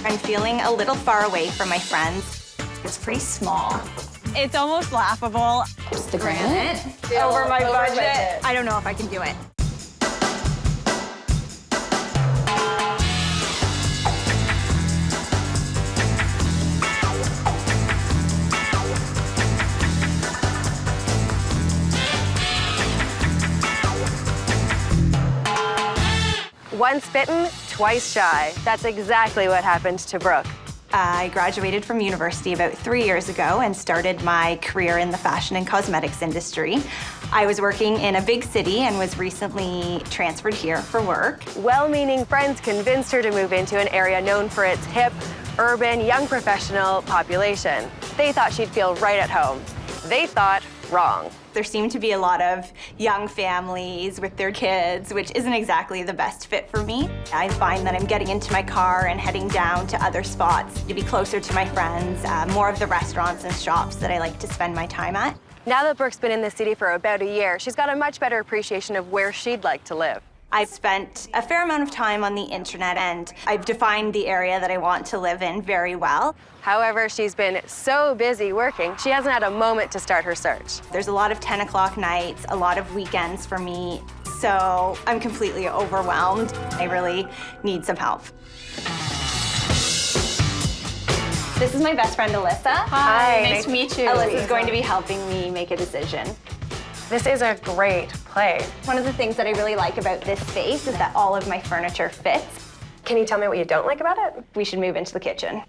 I'm feeling a little far away from my friends. It's pretty small. It's almost laughable. Just the granite? Over my budget. I don't know if I can do it. Once bitten, twice shy. That's exactly what happened to Brooke. I graduated from university about 3 years ago and started my career in the fashion and cosmetics industry. I was working in a big city and was recently transferred here for work. Well-meaning friends convinced her to move into an area known for its hip, urban, young professional population. They thought she'd feel right at home. They thought wrong. There seem to be a lot of young families with their kids, which isn't exactly the best fit for me. I find that I'm getting into my car and heading down to other spots to be closer to my friends, more of the restaurants and shops that I like to spend my time at. Now that Brooke's been in the city for about a year, she's got a much better appreciation of where she'd like to live. I've spent a fair amount of time on the internet and I've defined the area that I want to live in very well. However, she's been so busy working, she hasn't had a moment to start her search. There's a lot of 10 o'clock nights, a lot of weekends for me, so I'm completely overwhelmed. I really need some help. This is my best friend, Alyssa. Hi. Nice to meet you. Alyssa's going to be helping me make a decision. This is a great place. One of the things that I really like about this space is that all of my furniture fits. Can you tell me what you don't like about it? We should move into the kitchen.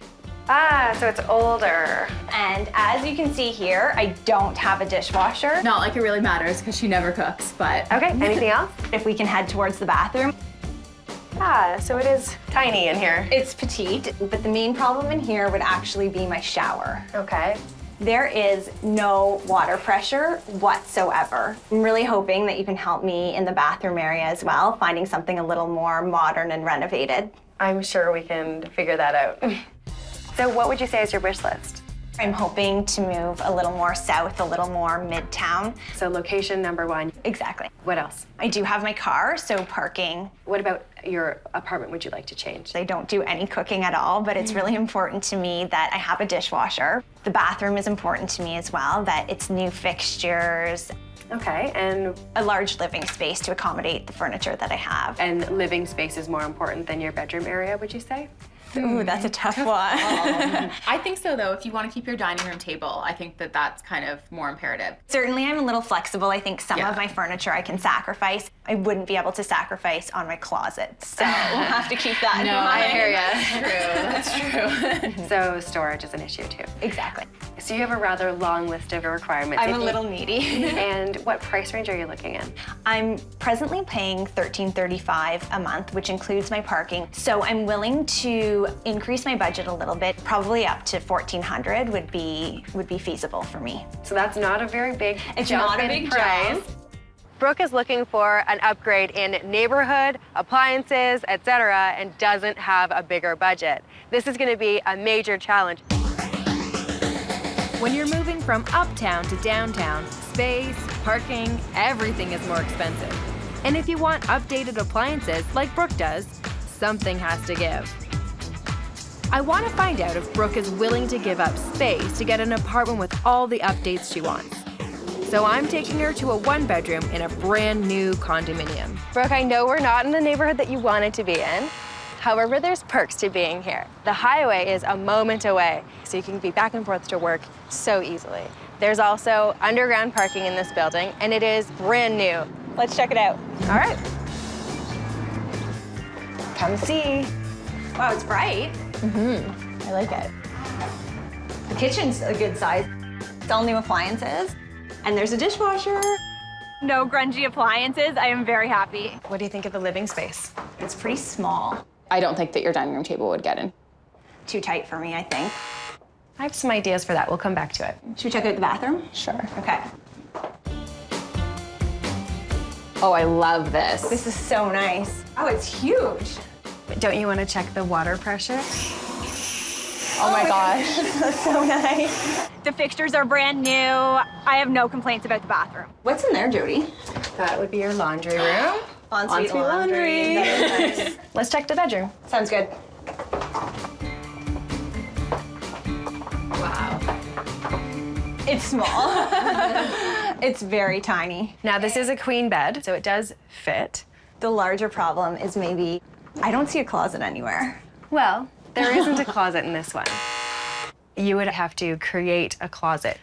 Ah, so it's older. And as you can see here, I don't have a dishwasher. Not like it really matters because she never cooks, but. Okay, anything else? If we can head towards the bathroom. Ah, so it is tiny in here. It's petite, but the main problem in here would actually be my shower. Okay. There is no water pressure whatsoever. I'm really hoping that you can help me in the bathroom area as well, finding something a little more modern and renovated. I'm sure we can figure that out. So what would you say is your wish list? I'm hoping to move a little more south, a little more midtown. So location number one. Exactly. What else? I do have my car, so parking. What about your apartment would you like to change? I don't do any cooking at all, but it's really important to me that I have a dishwasher. The bathroom is important to me as well, that it's new fixtures. Okay, and A large living space to accommodate the furniture that I have. living space is more important than your bedroom area, would you say? Ooh, that's a tough one. I think so, though. If you want to keep your dining room table, I think that that's kind of more imperative. Certainly, I'm a little flexible. I think some Yeah. of my furniture I can sacrifice. I wouldn't be able to sacrifice on my closet, so we'll have to keep that in No, mind. I hear you. That's true. So storage is an issue too. Exactly. So you have a rather long list of requirements. I'm a little needy. And what price range are you looking in? I'm presently paying $13.35 a month, which includes my parking. So I'm willing to increase my budget a little bit. Probably up to $1,400 would be feasible for me. So that's not a very big It's jump not a in big price. jump. Brooke is looking for an upgrade in neighborhood, appliances, etc., and doesn't have a bigger budget. This is going to be a major challenge. When you're moving from uptown to downtown, space, parking, everything is more expensive. And if you want updated appliances like Brooke does, something has to give. I want to find out if Brooke is willing to give up space to get an apartment with all the updates she wants. So I'm taking her to a one-bedroom in a brand new condominium. Brooke, I know we're not in the neighborhood that you wanted to be in. However, there's perks to being here. The highway is a moment away, so you can be back and forth to work so easily. There's also underground parking in this building, and it is brand new. Let's check it out. All right. Come see. Wow, it's bright. I like it. The kitchen's a good size. It's all new appliances. And there's a dishwasher. No grungy appliances. I am very happy. What do you think of the living space? It's pretty small. I don't think that your dining room table would get in. Too tight for me, I think. I have some ideas for that. We'll come back to it. Should we check out the bathroom? Sure. Okay. Oh, I love this. This is so nice. Oh, it's huge. Don't you want to check the water pressure? Oh my gosh. That's so nice. The fixtures are brand new. I have no complaints about the bathroom. What's in there, Jody? That would be your laundry room. Ensuite laundry. That is nice. Let's check the bedroom. Sounds good. It's small. It's very tiny. Now, this is a queen bed, so it does fit. The larger problem is maybe I don't see a closet anywhere. Well, there isn't a closet in this one. You would have to create a closet.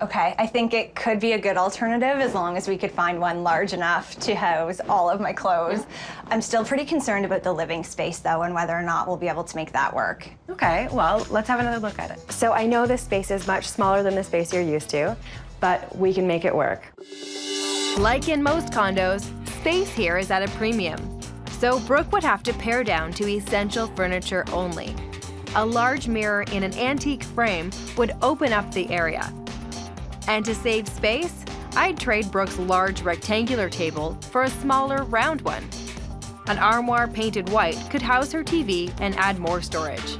Okay, I think it could be a good alternative as long as we could find one large enough to house all of my clothes. I'm still pretty concerned about the living space though and whether or not we'll be able to make that work. Okay, well, let's have another look at it. So I know this space is much smaller than the space you're used to, but we can make it work. Like in most condos, space here is at a premium. So Brooke would have to pare down to essential furniture only. A large mirror in an antique frame would open up the area. And to save space, I'd trade Brooke's large rectangular table for a smaller round one. An armoire painted white could house her TV and add more storage.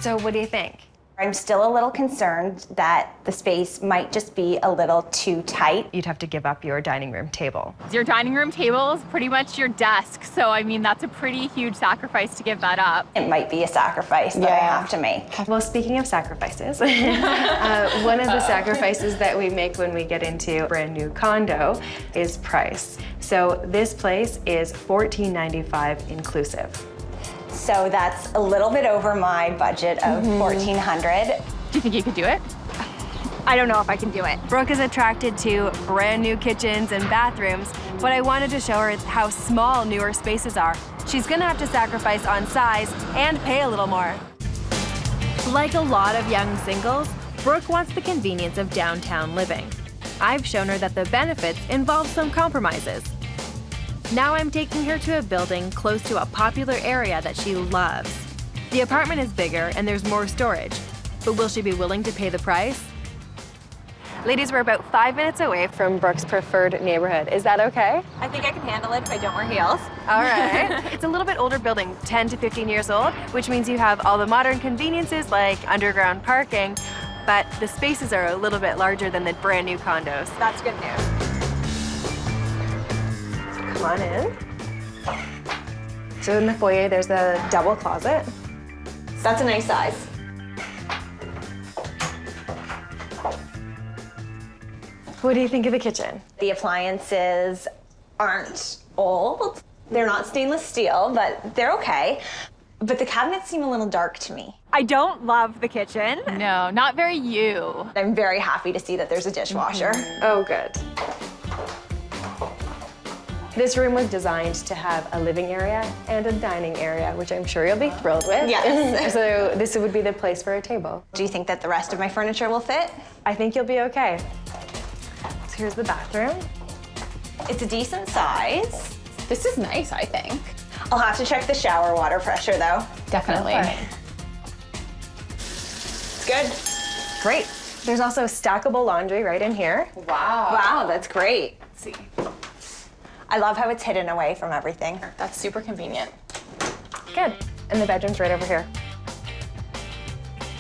So what do you think? I'm still a little concerned that the space might just be a little too tight. You'd have to give up your dining room table. Your dining room table is pretty much your desk, so I mean, that's a pretty huge sacrifice to give that up. It might be a sacrifice that I have to make. Well, speaking of sacrifices, one of the sacrifices that we make when we get into a brand new condo is price. So this place is $14.95 inclusive. So that's a little bit over my budget of $1,400. Do you think you could do it? I don't know if I can do it. Brooke is attracted to brand new kitchens and bathrooms, but I wanted to show her how small newer spaces are. She's gonna have to sacrifice on size and pay a little more. Like a lot of young singles, Brooke wants the convenience of downtown living. I've shown her that the benefits involve some compromises. Now I'm taking her to a building close to a popular area that she loves. The apartment is bigger and there's more storage, but will she be willing to pay the price? Ladies, we're about 5 minutes away from Brooke's preferred neighborhood. Is that okay? I think I can handle it if I don't wear heels. All right. It's a little bit older building, 10 to 15 years old, which means you have all the modern conveniences like underground parking, but the spaces are a little bit larger than the brand new condos. That's good news. Come on in. So in the foyer, there's a double closet. That's a nice size. What do you think of the kitchen? The appliances aren't old. They're not stainless steel, but they're okay. But the cabinets seem a little dark to me. I don't love the kitchen. No, not very you. I'm very happy to see that there's a dishwasher. Oh, good. This room was designed to have a living area and a dining area, which I'm sure you'll be thrilled with. Yes. So this would be the place for a table. Do you think that the rest of my furniture will fit? I think you'll be okay. So here's the bathroom. It's a decent size. This is nice, I think. I'll have to check the shower water pressure though. Definitely. It's good. Great. There's also stackable laundry right in here. Wow. Wow, that's great. Let's see. I love how it's hidden away from everything. That's super convenient. Good. And the bedroom's right over here.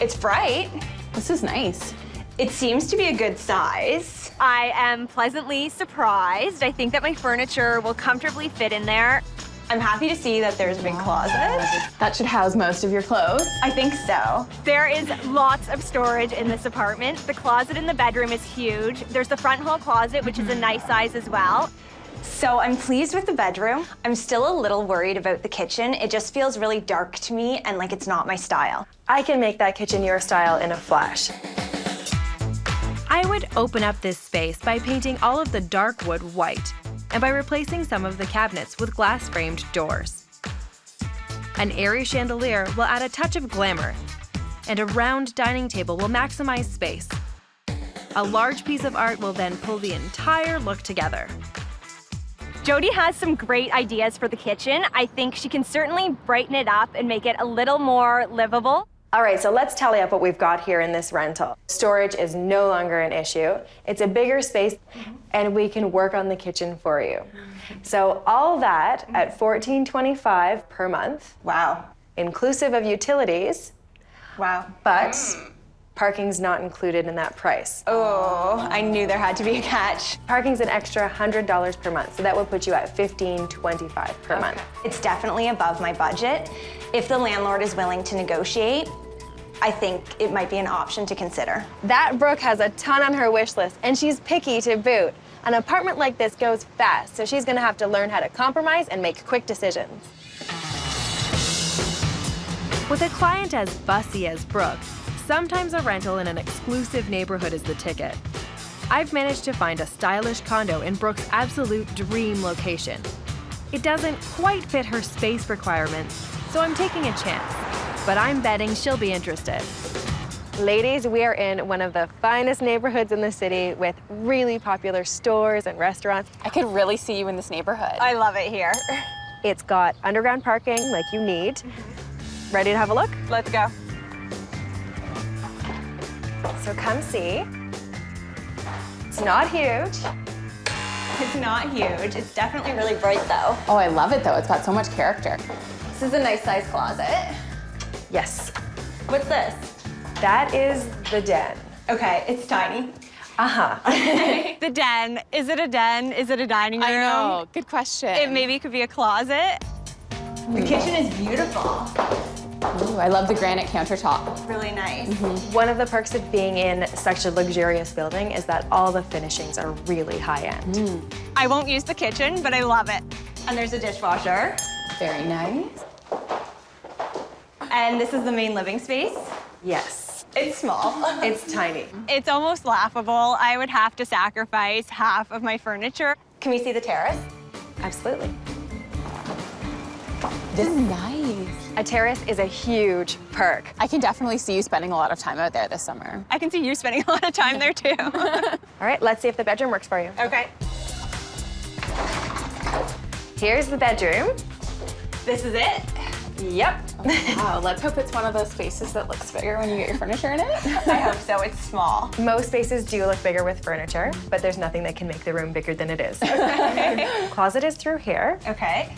It's bright. This is nice. It seems to be a good size. I am pleasantly surprised. I think that my furniture will comfortably fit in there. I'm happy to see that there's a big closet. That should house most of your clothes. I think so. There is lots of storage in this apartment. The closet in the bedroom is huge. There's the front hall closet, which is a nice size as well. So I'm pleased with the bedroom. I'm still a little worried about the kitchen. It just feels really dark to me and like it's not my style. I can make that kitchen your style in a flash. I would open up this space by painting all of the dark wood white and by replacing some of the cabinets with glass-framed doors. An airy chandelier will add a touch of glamour, and a round dining table will maximize space. A large piece of art will then pull the entire look together. Jody has some great ideas for the kitchen. I think she can certainly brighten it up and make it a little more livable. All right, so let's tally up what we've got here in this rental. Storage is no longer an issue. It's a bigger space, and we can work on the kitchen for you. So all that at $14.25 per month, Wow. inclusive of utilities, Wow. but parking's not included in that price. Oh, I knew there had to be a catch. Parking's an extra $100 per month, so that would put you at $15.25 per month. It's definitely above my budget. If the landlord is willing to negotiate, I think it might be an option to consider. That Brooke has a ton on her wish list, and she's picky to boot. An apartment like this goes fast, so she's gonna have to learn how to compromise and make quick decisions. With a client as fussy as Brooke, sometimes a rental in an exclusive neighborhood is the ticket. I've managed to find a stylish condo in Brooke's absolute dream location. It doesn't quite fit her space requirements, so I'm taking a chance. But I'm betting she'll be interested. Ladies, we are in one of the finest neighborhoods in the city with really popular stores and restaurants. I could really see you in this neighborhood. I love it here. It's got underground parking like you need. Ready to have a look? Let's go. So come see. It's not huge. It's not huge. It's definitely really bright though. Oh, I love it though. It's got so much character. This is a nice size closet. Yes, What's this? that is the den. Okay, it's tiny. Uh-huh. The den. Is it a den? Is it a dining room? I know. Good question. It maybe could be a closet. The kitchen is beautiful. Ooh, I love the granite countertop. Really nice. One of the perks of being in such a luxurious building is that all the finishings are really high-end. I won't use the kitchen, but I love it. And there's a dishwasher. Very nice. And this is the main living space. Yes, It's small. it's tiny. It's almost laughable. I would have to sacrifice half of my furniture. Can we see the terrace? Absolutely. This is nice. A terrace is a huge perk. I can definitely see you spending a lot of time out there this summer. I can see you spending a lot of time there too. All right, let's see if the bedroom works for you. Okay. Here's the bedroom. This is it. Yep. Wow, let's hope it's one of those spaces that looks bigger when you get your furniture in it. I hope so. It's small. Most spaces do look bigger with furniture, but there's nothing that can make the room bigger than it is. Closet is through here. Okay.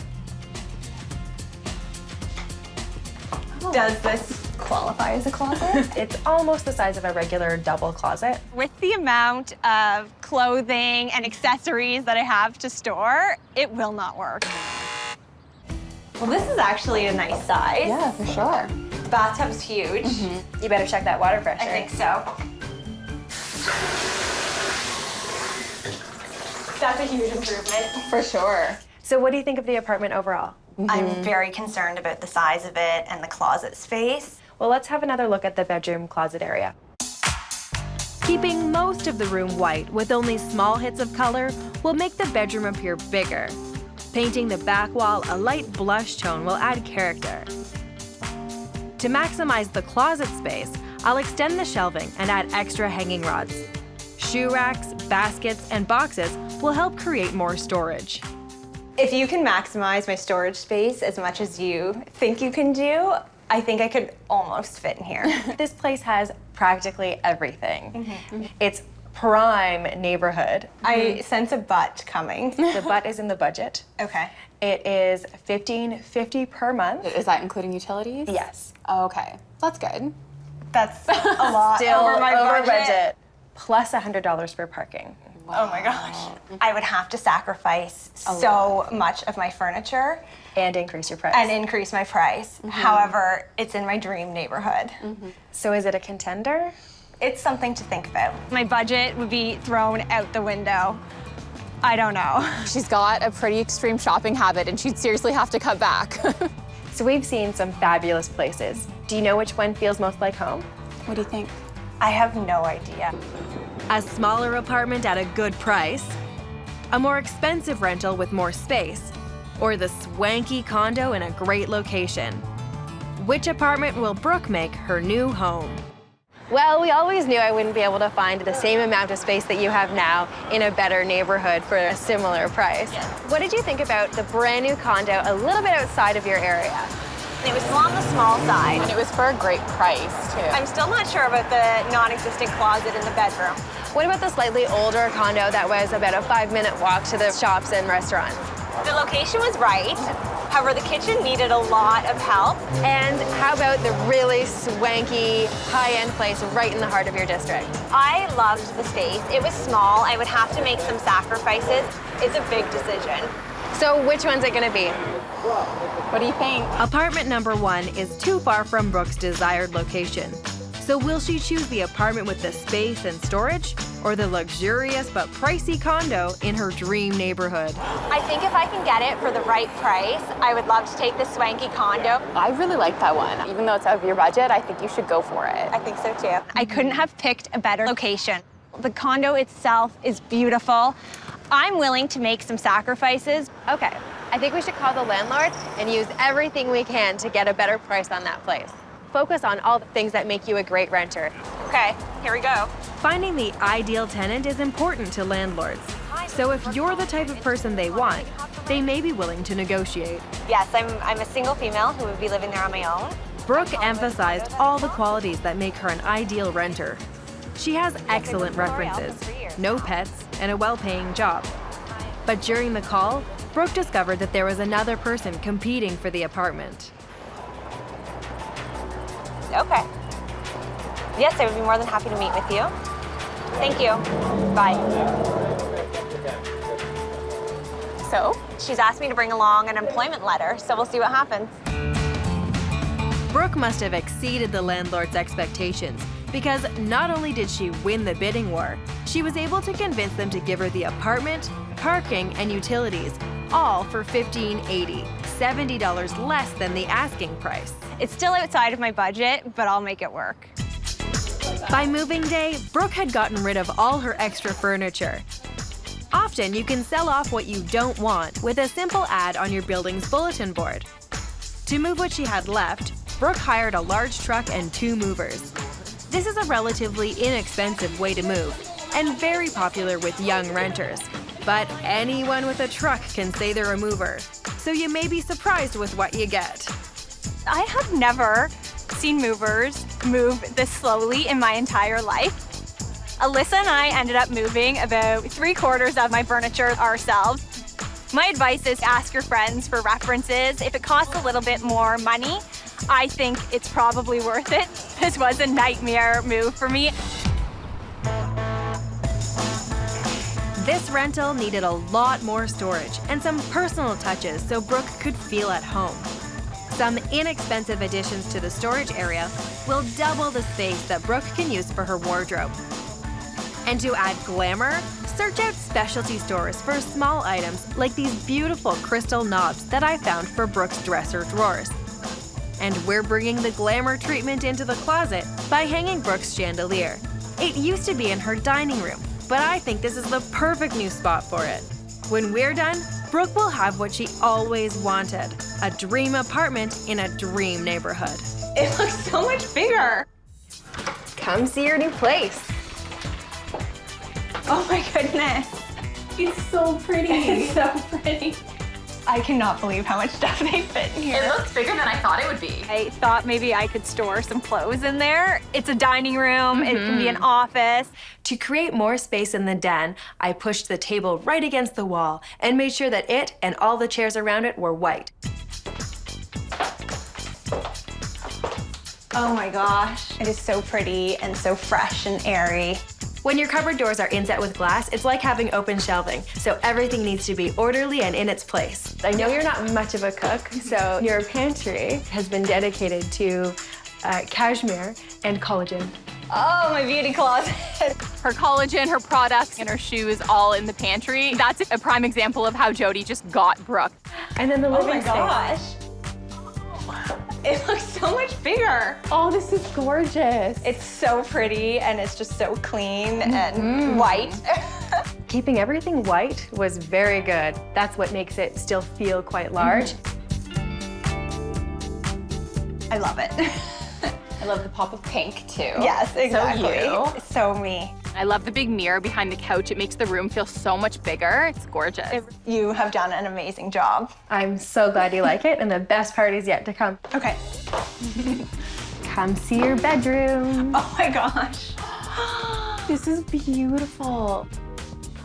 Does this qualify as a closet? It's almost the size of a regular double closet. With the amount of clothing and accessories that I have to store, it will not work. Well, this is actually a nice size. Yeah, for sure. Bathtub's huge. You better check that water pressure. I think so. That's a huge improvement. For sure. So what do you think of the apartment overall? I'm very concerned about the size of it and the closet space. Well, let's have another look at the bedroom closet area. Keeping most of the room white with only small hits of color will make the bedroom appear bigger. Painting the back wall a light blush tone will add character. To maximize the closet space, I'll extend the shelving and add extra hanging rods. Shoe racks, baskets, and boxes will help create more storage. If you can maximize my storage space as much as you think you can do, I think I could almost fit in here. This place has practically everything. It's prime neighborhood. I sense a but coming. The butt is in the budget. Okay. It is $15.50 per month. Is that including utilities? Yes. Oh, okay. That's good. That's a lot Still over my budget. Plus $100 for parking. Oh my gosh. I would have to sacrifice so much of my furniture And increase your price. and increase my price. However, it's in my dream neighborhood. So is it a contender? It's something to think about. My budget would be thrown out the window. I don't know. She's got a pretty extreme shopping habit and she'd seriously have to cut back. So we've seen some fabulous places. Do you know which one feels most like home? What do you think? I have no idea. A smaller apartment at a good price, a more expensive rental with more space, or the swanky condo in a great location. Which apartment will Brooke make her new home? Well, we always knew I wouldn't be able to find the same amount of space that you have now in a better neighborhood for a similar price. What did you think about the brand new condo a little bit outside of your area? It was on the small side. And it was for a great price, too. I'm still not sure about the non-existent closet in the bedroom. What about the slightly older condo that was about a 5-minute walk to the shops and restaurants? The location was right. However, the kitchen needed a lot of help. And how about the really swanky, high-end place right in the heart of your district? I loved the space. It was small. I would have to make some sacrifices. It's a big decision. So which one's it gonna be? What do you think? Apartment number 1 is too far from Brooke's desired location. So will she choose the apartment with the space and storage, or the luxurious but pricey condo in her dream neighborhood? I think if I can get it for the right price, I would love to take the swanky condo. I really like that one. Even though it's out of your budget, I think you should go for it. I think so too. I couldn't have picked a better location. The condo itself is beautiful. I'm willing to make some sacrifices. Okay, I think we should call the landlord and use everything we can to get a better price on that place. Focus on all the things that make you a great renter. Okay, here we go. Finding the ideal tenant is important to landlords. So if you're the type of person they want, they may be willing to negotiate. Yes, I'm a single female who would be living there on my own. Brooke emphasized all the qualities that make her an ideal renter. She has excellent references, no pets, and a well-paying job. But during the call, Brooke discovered that there was another person competing for the apartment. Okay. Yes, I would be more than happy to meet with you. Thank you. Bye. So, she's asked me to bring along an employment letter, so we'll see what happens. Brooke must have exceeded the landlord's expectations, because not only did she win the bidding war, she was able to convince them to give her the apartment, parking, and utilities, all for $1,580, $70 less than the asking price. It's still outside of my budget, but I'll make it work. By moving day, Brooke had gotten rid of all her extra furniture. Often, you can sell off what you don't want with a simple ad on your building's bulletin board. To move what she had left, Brooke hired a large truck and 2 movers. This is a relatively inexpensive way to move, and very popular with young renters. But anyone with a truck can say they're a mover, so you may be surprised with what you get. I have never seen movers move this slowly in my entire life. Alyssa and I ended up moving about 3/4 of my furniture ourselves. My advice is ask your friends for references. If it costs a little bit more money, I think it's probably worth it. This was a nightmare move for me. This rental needed a lot more storage and some personal touches so Brooke could feel at home. Some inexpensive additions to the storage area will double the space that Brooke can use for her wardrobe. And to add glamour, search out specialty stores for small items like these beautiful crystal knobs that I found for Brooke's dresser drawers. And we're bringing the glamour treatment into the closet by hanging Brooke's chandelier. It used to be in her dining room, but I think this is the perfect new spot for it. When we're done, Brooke will have what she always wanted, a dream apartment in a dream neighborhood. It looks so much bigger. Come see your new place. Oh my goodness. It's so pretty. It's so pretty. I cannot believe how much stuff they fit in here. It looks bigger than I thought it would be. I thought maybe I could store some clothes in there. It's a dining room, it can be an office. To create more space in the den, I pushed the table right against the wall and made sure that it and all the chairs around it were white. Oh my gosh. It is so pretty and so fresh and airy. When your cupboard doors are inset with glass, it's like having open shelving, so everything needs to be orderly and in its place. I know you're not much of a cook, so your pantry has been dedicated to cashmere and collagen. Oh, my beauty closet. Her collagen, her products, and her shoes all in the pantry. That's a prime example of how Jody just got Brooke. And then the Oh living my space. gosh. It looks so much bigger. Oh, this is gorgeous. It's so pretty and it's just so clean and white. Keeping everything white was very good. That's what makes it still feel quite large. I love it. I love the pop of pink too. Yes, exactly. you. So me. I love the big mirror behind the couch. It makes the room feel so much bigger. It's gorgeous. You have done an amazing job. I'm so glad you like it, and the best part is yet to come. Okay. Come see your bedroom. Oh my gosh. This is beautiful.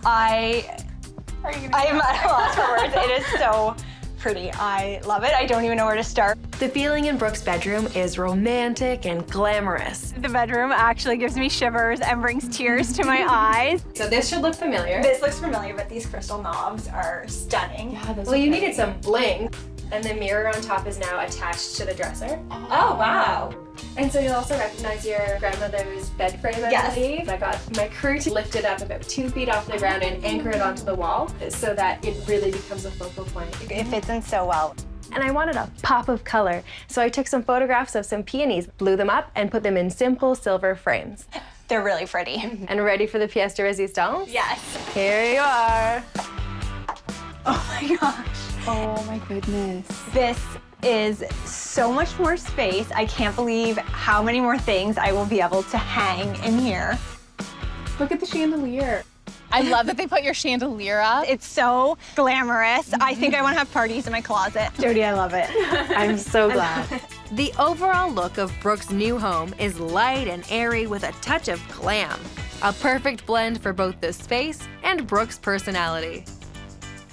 I'm at a loss for words. It is so pretty. I love it. I don't even know where to start. The feeling in Brooke's bedroom is romantic and glamorous. The bedroom actually gives me shivers and brings tears to my eyes. So this should look familiar. This looks familiar, but these crystal knobs are stunning. Well, you needed some bling, and the mirror on top is now attached to the dresser. Oh, wow. And so you'll also recognize your grandmother's bed frame, I believe. I got my crew to lift it up about 2 feet off the ground and anchor it onto the wall so that it really becomes a focal point. It fits in so well. And I wanted a pop of color, so I took some photographs of some peonies, blew them up, and put them in simple silver frames. They're really pretty. And ready for the pièce de résistance? Yes. Here you are. Oh my gosh. Oh my goodness. This is so much more space. I can't believe how many more things I will be able to hang in here. Look at the chandelier. I love that they put your chandelier up. It's so glamorous. I think I want to have parties in my closet. Jody, I love it. I'm so glad. The overall look of Brooke's new home is light and airy with a touch of glam. A perfect blend for both the space and Brooke's personality.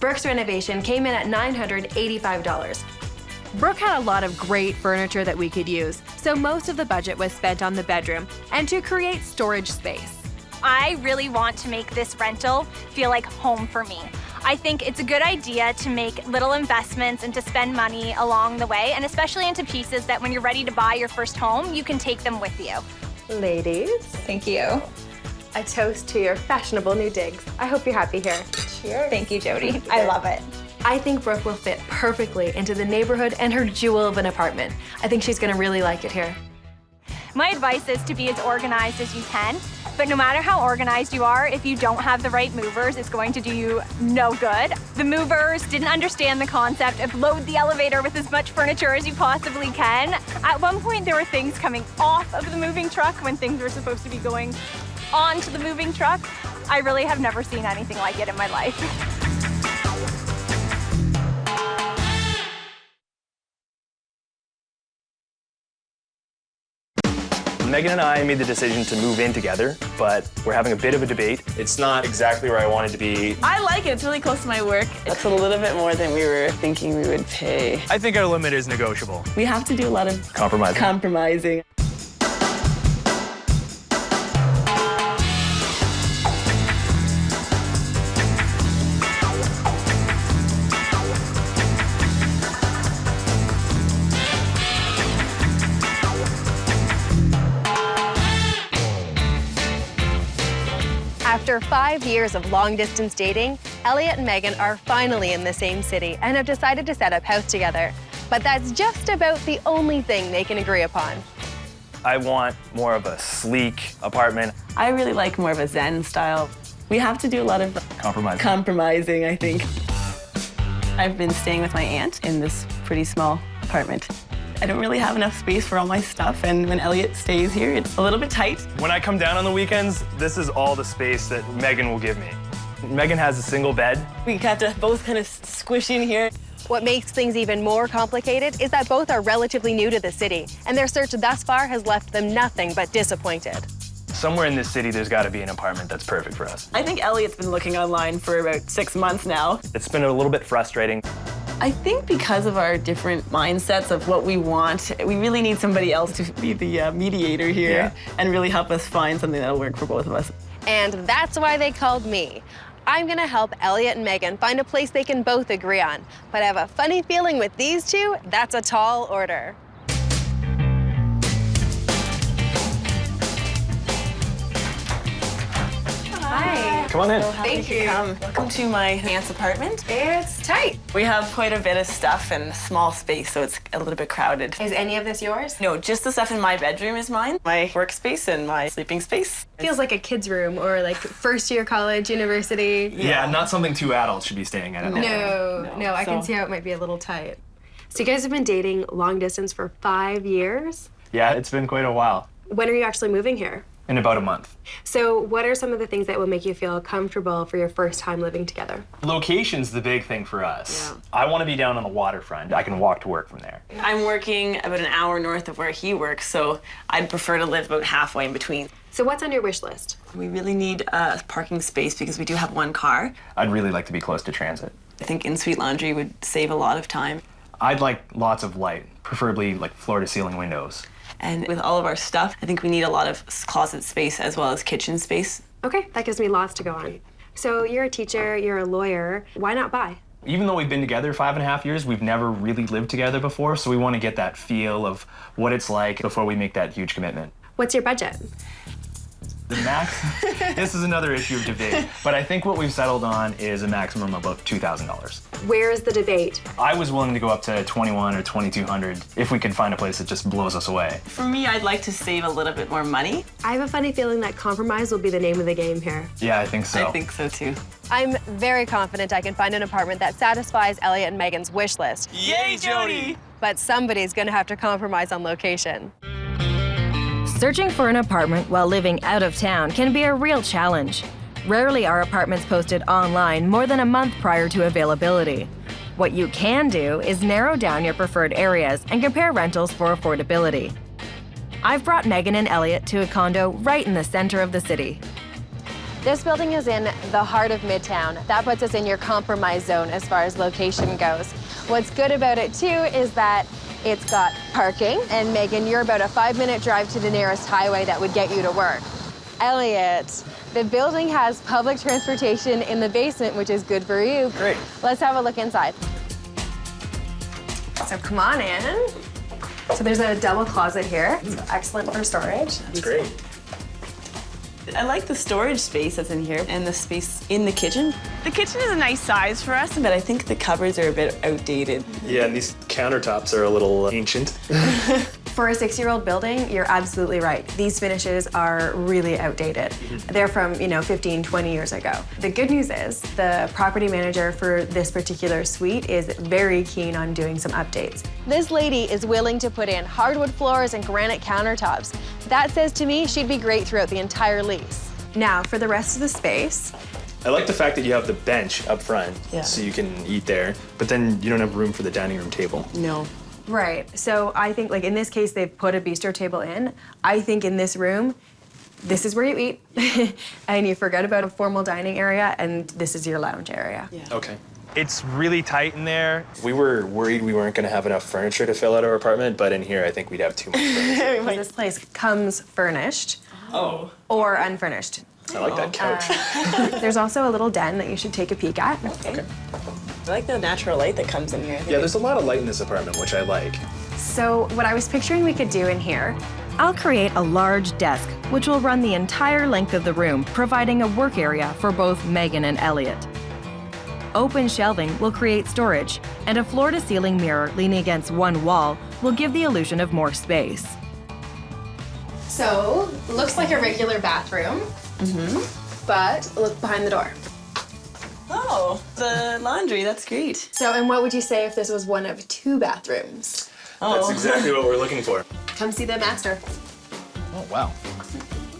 Brooke's renovation came in at $985. Brooke had a lot of great furniture that we could use, so most of the budget was spent on the bedroom and to create storage space. I really want to make this rental feel like home for me. I think it's a good idea to make little investments and to spend money along the way, and especially into pieces that when you're ready to buy your first home, you can take them with you. Ladies, Thank you. a toast to your fashionable new digs. I hope you're happy here. Cheers. Thank you, Jody. I love it. I think Brooke will fit perfectly into the neighborhood and her jewel of an apartment. I think she's gonna really like it here. My advice is to be as organized as you can, but no matter how organized you are, if you don't have the right movers, it's going to do you no good. The movers didn't understand the concept of load the elevator with as much furniture as you possibly can. At one point, there were things coming off of the moving truck when things were supposed to be going onto the moving truck. I really have never seen anything like it in my life. Megan and I made the decision to move in together, but we're having a bit of a debate. It's not exactly where I wanted to be. I like it. It's really close to my work. That's a little bit more than we were thinking we would pay. I think our limit is negotiable. We have to do a lot of compromising. After 5 years of long-distance dating, Elliot and Megan are finally in the same city and have decided to set up house together. But that's just about the only thing they can agree upon. I want more of a sleek apartment. I really like more of a Zen style. We have to do a lot of compromising, I think. I've been staying with my aunt in this pretty small apartment. I don't really have enough space for all my stuff, and when Elliot stays here, it's a little bit tight. When I come down on the weekends, this is all the space that Megan will give me. Megan has a single bed. We have to both kind of squish in here. What makes things even more complicated is that both are relatively new to the city, and their search thus far has left them nothing but disappointed. Somewhere in this city, there's got to be an apartment that's perfect for us. I think Elliot's been looking online for about 6 months now. It's been a little bit frustrating. I think because of our different mindsets of what we want, we really need somebody else to be the mediator here and really help us find something that'll work for both of us. And that's why they called me. I'm gonna help Elliot and Megan find a place they can both agree on. But I have a funny feeling with these two, that's a tall order. Hi. Come on in. Thank you. Welcome to my aunt's apartment. It's tight. We have quite a bit of stuff and a small space, so it's a little bit crowded. Is any of this yours? No, just the stuff in my bedroom is mine. My workspace and my sleeping space. Feels like a kid's room or like first year college, university. Yeah, not something two adults should be staying at all. No, I can see how it might be a little tight. So you guys have been dating long distance for 5 years? Yeah, it's been quite a while. When are you actually moving here? In about a month. So what are some of the things that will make you feel comfortable for your first time living together? Location's the big thing for us. Yeah. I want to be down on the waterfront. I can walk to work from there. I'm working about an hour north of where he works, so I'd prefer to live about halfway in between. So what's on your wish list? We really need a parking space because we do have one car. I'd really like to be close to transit. I think in-suite laundry would save a lot of time. I'd like lots of light, preferably like floor-to-ceiling windows. And with all of our stuff, I think we need a lot of closet space as well as kitchen space. Okay, that gives me lots to go on. So you're a teacher, you're a lawyer. Why not buy? Even though we've been together 5.5 years, we've never really lived together before, so we want to get that feel of what it's like before we make that huge commitment. What's your budget? The max, this is another issue of debate, but I think what we've settled on is a maximum of about $2,000. Where's the debate? I was willing to go up to 21 or 2,200 if we could find a place that just blows us away. For me, I'd like to save a little bit more money. I have a funny feeling that compromise will be the name of the game here. Yeah, I think so. I think so too. I'm very confident I can find an apartment that satisfies Elliot and Megan's wish list. Yay, Jody! But somebody's gonna have to compromise on location. Searching for an apartment while living out of town can be a real challenge. Rarely are apartments posted online more than a month prior to availability. What you can do is narrow down your preferred areas and compare rentals for affordability. I've brought Megan and Elliot to a condo right in the center of the city. This building is in the heart of Midtown. That puts us in your compromise zone as far as location goes. What's good about it too is that it's got parking, and Megan, you're about a 5-minute drive to the nearest highway that would get you to work. Elliot, the building has public transportation in the basement, which is good for you. Great. Let's have a look inside. So come on in. So there's a double closet here. It's excellent for storage. That's great. I like the storage space that's in here and the space in the kitchen. The kitchen is a nice size for us, but I think the cupboards are a bit outdated. Yeah, and these countertops are a little ancient. For a 6-year-old building, you're absolutely right. These finishes are really outdated. They're from, 15, 20 years ago. The good news is the property manager for this particular suite is very keen on doing some updates. This lady is willing to put in hardwood floors and granite countertops. That says to me she'd be great throughout the entire lease. Now, for the rest of the space, I like the fact that you have the bench up front, so you can eat there, but then you don't have room for the dining room table. No. right. So I think, like in this case, they've put a bistro table in. I think in this room, this is where you eat, and you forget about a formal dining area, and this is your lounge area. Yeah. Okay. It's really tight in there. We were worried we weren't gonna have enough furniture to fill out our apartment, but in here I think we'd have too much furniture. This place comes furnished Oh, or unfurnished. I like that couch. There's also a little den that you should take a peek at. Okay. I like the natural light that comes in here. Yeah, there's a lot of light in this apartment, which I like. So what I was picturing we could do in here, I'll create a large desk, which will run the entire length of the room, providing a work area for both Megan and Elliot. Open shelving will create storage, and a floor-to-ceiling mirror leaning against one wall will give the illusion of more space. so looks like a regular bathroom, but look behind the door. Oh, the laundry, that's great. So, and what would you say if this was one of 2 bathrooms? That's exactly what we're looking for. Come see the master. Oh, wow.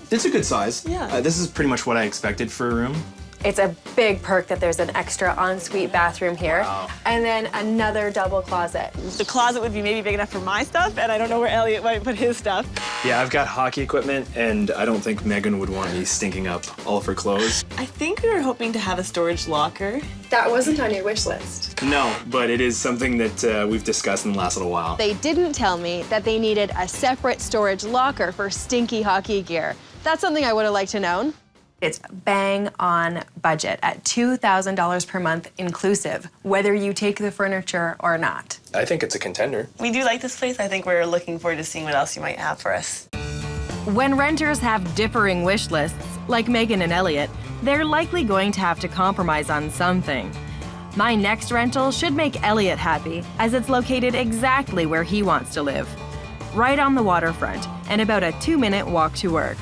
It's a good size. Yeah. This is pretty much what I expected for a room. It's a big perk that there's an extra ensuite bathroom here. Wow. And then another double closet. The closet would be maybe big enough for my stuff, and I don't know where Elliot might put his stuff. Yeah, I've got hockey equipment, and I don't think Megan would want me stinking up all of her clothes. I think we were hoping to have a storage locker. That wasn't on your wish list. No, but it is something that we've discussed in the last little while. They didn't tell me that they needed a separate storage locker for stinky hockey gear. That's something I would have liked to known. It's bang on budget at $2,000 per month inclusive, whether you take the furniture or not. I think it's a contender. We do like this place. I think we're looking forward to seeing what else you might have for us. When renters have differing wish lists, like Megan and Elliot, they're likely going to have to compromise on something. My next rental should make Elliot happy, as it's located exactly where he wants to live, right on the waterfront, and about a 2-minute walk to work.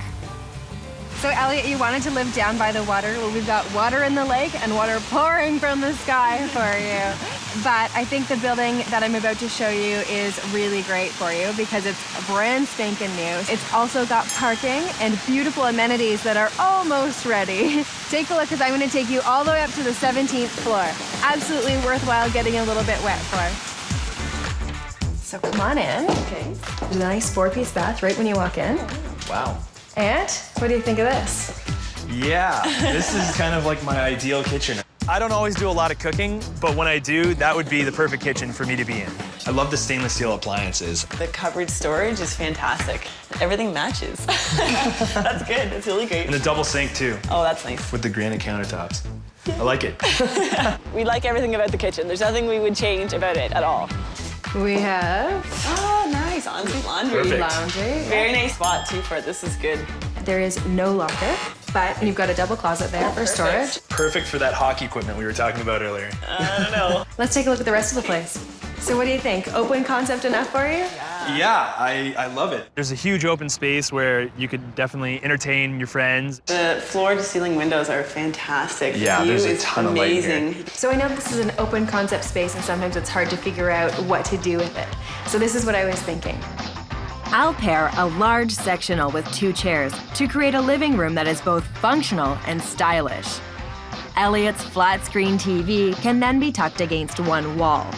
So Elliot, you wanted to live down by the water. Well, we've got water in the lake and water pouring from the sky for you. But I think the building that I'm about to show you is really great for you because it's brand spanking new. It's also got parking and beautiful amenities that are almost ready. Take a look because I'm going to take you all the way up to the 17th floor. Absolutely worthwhile getting a little bit wet for. So come on in. Okay. There's a nice 4-piece bath right when you walk in. Wow. And what do you think of this? Yeah, this is kind of like my ideal kitchen. I don't always do a lot of cooking, but when I do, that would be the perfect kitchen for me to be in. I love the stainless steel appliances. The cupboard storage is fantastic. Everything matches. That's good. That's really great. And the double sink too, Oh, that's nice. with the granite countertops. I like it. We like everything about the kitchen. There's nothing we would change about it at all. We have Oh, nice. Ensuite laundry. Perfect. laundry. Very nice spot too for it. This is good. There is no locker, but you've got a double closet there for storage. Perfect for that hockey equipment we were talking about earlier. I don't know. Let's take a look at the rest of the place. So what do you think? Open concept enough for you? Yeah, I love it. There's a huge open space where you could definitely entertain your friends. The floor-to-ceiling windows are fantastic. Yeah, the view there's a is ton of light here. amazing. So I know this is an open concept space and sometimes it's hard to figure out what to do with it. So this is what I was thinking. I'll pair a large sectional with 2 chairs to create a living room that is both functional and stylish. Elliot's flat screen TV can then be tucked against one wall.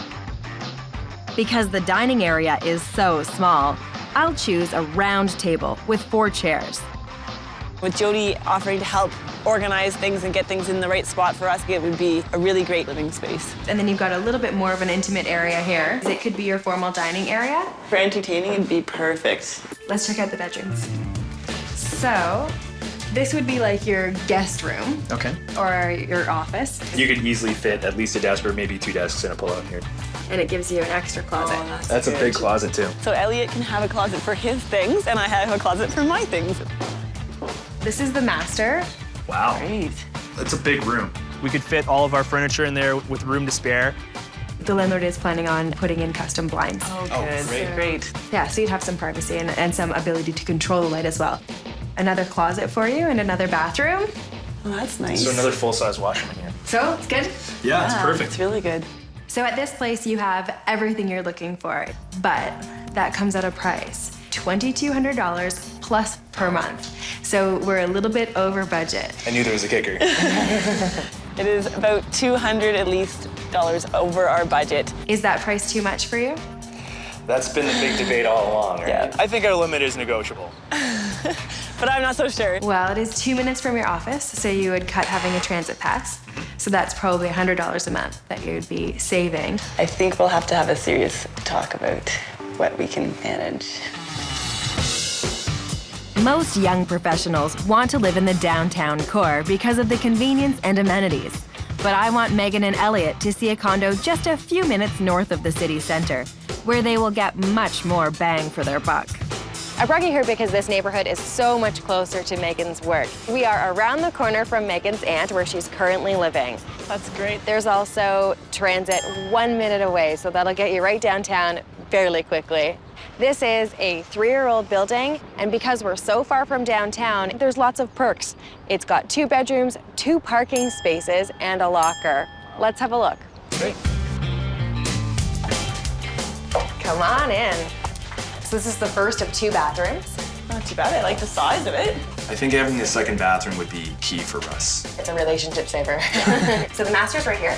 Because the dining area is so small, I'll choose a round table with 4 chairs. With Jody offering to help organize things and get things in the right spot for us, it would be a really great living space. And then you've got a little bit more of an intimate area here. It could be your formal dining area. For entertaining, it'd be perfect. Let's check out the bedrooms. So, this would be like your guest room Okay. or your office, You could easily fit at least a desk or maybe 2 desks in a pull-out here. and it gives you an extra closet. That's a big closet too. So Elliot can have a closet for his things, and I have a closet for my things. This is the master. Wow. Great. That's a big room. We could fit all of our furniture in there with room to spare. The landlord is planning on putting in custom blinds. Oh, Oh, good. great. Great. Yeah, so you'd have some privacy and some ability to control the light as well. Another closet for you and another bathroom. Oh, that's nice. So another full-size washroom in here. So it's good. Yeah, it's perfect. It's really good. So at this place, you have everything you're looking for, but that comes at a price. $2,200 plus per month. So we're a little bit over budget. I knew there was a kicker. It is about $200 at least over our budget. Is that price too much for you? That's been the big debate all along, right? Yeah. I think our limit is negotiable. But I'm not so sure. Well, it is 2 minutes from your office, so you would cut having a transit pass. So that's probably $100 a month that you'd be saving. I think we'll have to have a serious talk about what we can manage. Most young professionals want to live in the downtown core because of the convenience and amenities. But I want Megan and Elliot to see a condo just a few minutes north of the city center, where they will get much more bang for their buck. I brought you here because this neighborhood is so much closer to Megan's work. We are around the corner from Megan's aunt, where she's currently living. That's great. There's also transit 1 minute away, so that'll get you right downtown fairly quickly. This is a 3-year-old building, and because we're so far from downtown, there's lots of perks. It's got 2 bedrooms, 2 parking spaces, and a locker. Let's have a look. Great. Come on in. So this is the first of 2 bathrooms. Not too bad. I like the size of it. I think having a second bathroom would be key for us. It's a relationship saver. So the master's right here.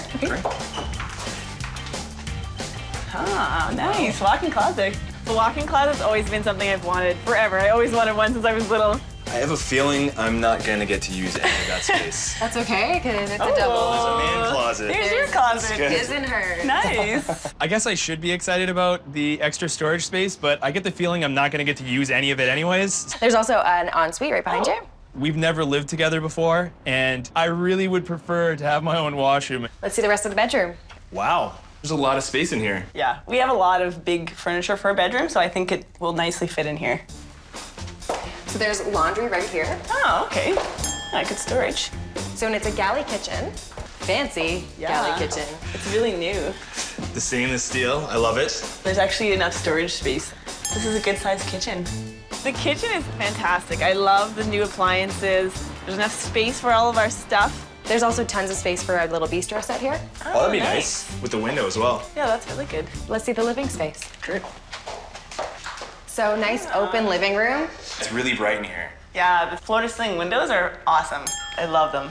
Ah, nice. Walk-in closet. The walk-in closet's always been something I've wanted forever. I always wanted one since I was little. I have a feeling I'm not gonna get to use any of that space. That's okay, because it's Oh. a double. There's a man closet. There's your closet. good. His and hers. Nice. I guess I should be excited about the extra storage space, but I get the feeling I'm not gonna get to use any of it anyways. There's also an ensuite right behind you. We've never lived together before, and I really would prefer to have my own washroom. Let's see the rest of the bedroom. Wow, there's a lot of space in here. Yeah, we have a lot of big furniture for a bedroom, so I think it will nicely fit in here. So there's laundry right here. Oh, okay. Yeah, good storage. So and it's a galley kitchen. Fancy galley kitchen. It's really new. The stainless steel, I love it. There's actually enough storage space. This is a good-sized kitchen. The kitchen is fantastic. I love the new appliances. There's enough space for all of our stuff. There's also tons of space for a little bistro set here. Oh, that'd be nice. With the window as well. Yeah, that's really good. Let's see the living space. Great. So nice open living room. It's really bright in here. Yeah, the floor-to-ceiling windows are awesome. I love them.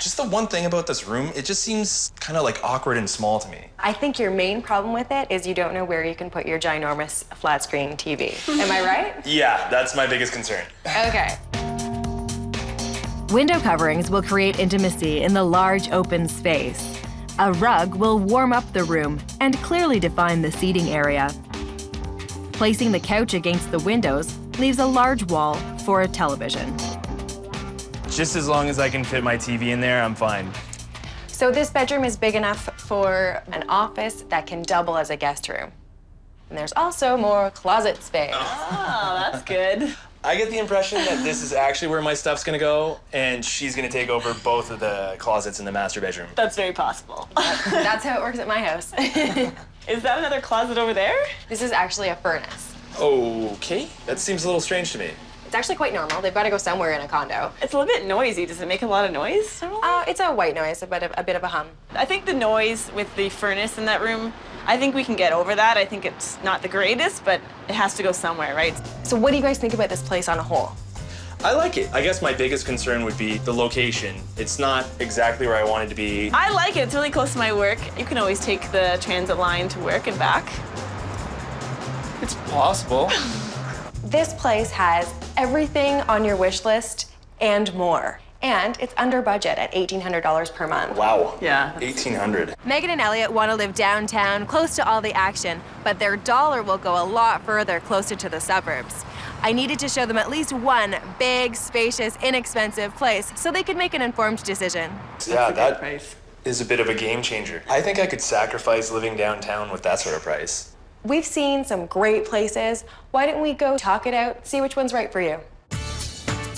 Just the one thing about this room, it just seems kind of like awkward and small to me. I think your main problem with it is you don't know where you can put your ginormous flat screen TV. Am I right? Yeah, that's my biggest concern. Okay. Window coverings will create intimacy in the large open space. A rug will warm up the room and clearly define the seating area. Placing the couch against the windows leaves a large wall for a television. Just as long as I can fit my TV in there, I'm fine. So this bedroom is big enough for an office that can double as a guest room. And there's also more closet space. Oh, that's good. I get the impression that this is actually where my stuff's gonna go, and she's gonna take over both of the closets in the master bedroom. That's very possible. That's how it works at my house. Is that another closet over there? This is actually a furnace. Okay, that seems a little strange to me. It's actually quite normal. They've got to go somewhere in a condo. It's a little bit noisy. Does it make a lot of noise? It's a white noise, a bit of a hum. I think the noise with the furnace in that room, I think we can get over that. I think it's not the greatest, but it has to go somewhere, right? So what do you guys think about this place on a whole? I like it. I guess my biggest concern would be the location. It's not exactly where I want it to be. I like it. It's really close to my work. You can always take the transit line to work and back. It's possible. This place has everything on your wish list and more. And it's under budget at $1,800 per month. Wow. Yeah. 1,800. Megan and Elliot want to live downtown, close to all the action, but their dollar will go a lot further, closer to the suburbs. I needed to show them at least one big, spacious, inexpensive place so they could make an informed decision. Yeah, that is a bit of a game changer. I think I could sacrifice living downtown with that sort of price. We've seen some great places. Why don't we go talk it out, see which one's right for you?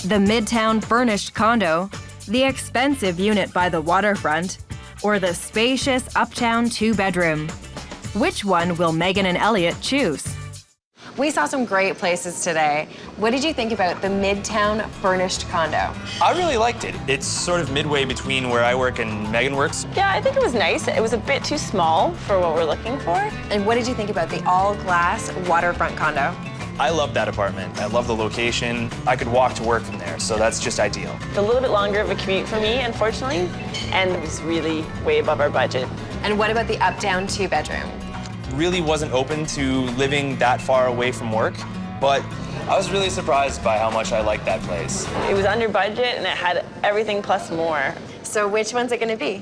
The Midtown furnished condo, the expensive unit by the waterfront, or the spacious Uptown 2-bedroom. Which one will Megan and Elliot choose? We saw some great places today. What did you think about the Midtown furnished condo? I really liked it. It's sort of midway between where I work and Megan works. Yeah, I think it was nice. It was a bit too small for what we're looking for. And what did you think about the all-glass waterfront condo? I love that apartment. I love the location. I could walk to work from there, so that's just ideal. It's a little bit longer of a commute for me, unfortunately, and it was really way above our budget. And what about the Uptown 2-bedroom? Really wasn't open to living that far away from work, but I was really surprised by how much I liked that place. It was under budget and it had everything plus more. So which one's it gonna be?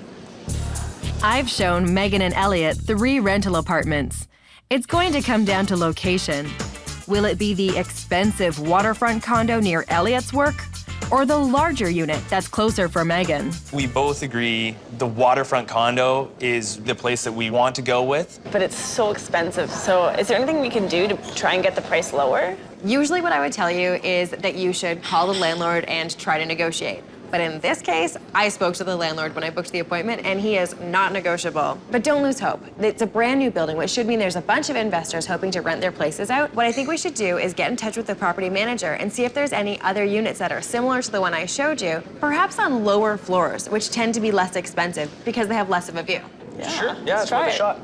I've shown Megan and Elliot 3 rental apartments. It's going to come down to location. Will it be the expensive waterfront condo near Elliot's work, or the larger unit that's closer for Megan? We both agree the waterfront condo is the place that we want to go with. But it's so expensive. So is there anything we can do to try and get the price lower? Usually what I would tell you is that you should call the landlord and try to negotiate. But in this case, I spoke to the landlord when I booked the appointment, and he is not negotiable. But don't lose hope. It's a brand new building, which should mean there's a bunch of investors hoping to rent their places out. What I think we should do is get in touch with the property manager and see if there's any other units that are similar to the one I showed you, perhaps on lower floors, which tend to be less expensive because they have less of a view. Sure, yeah, let's try give it a it. shot.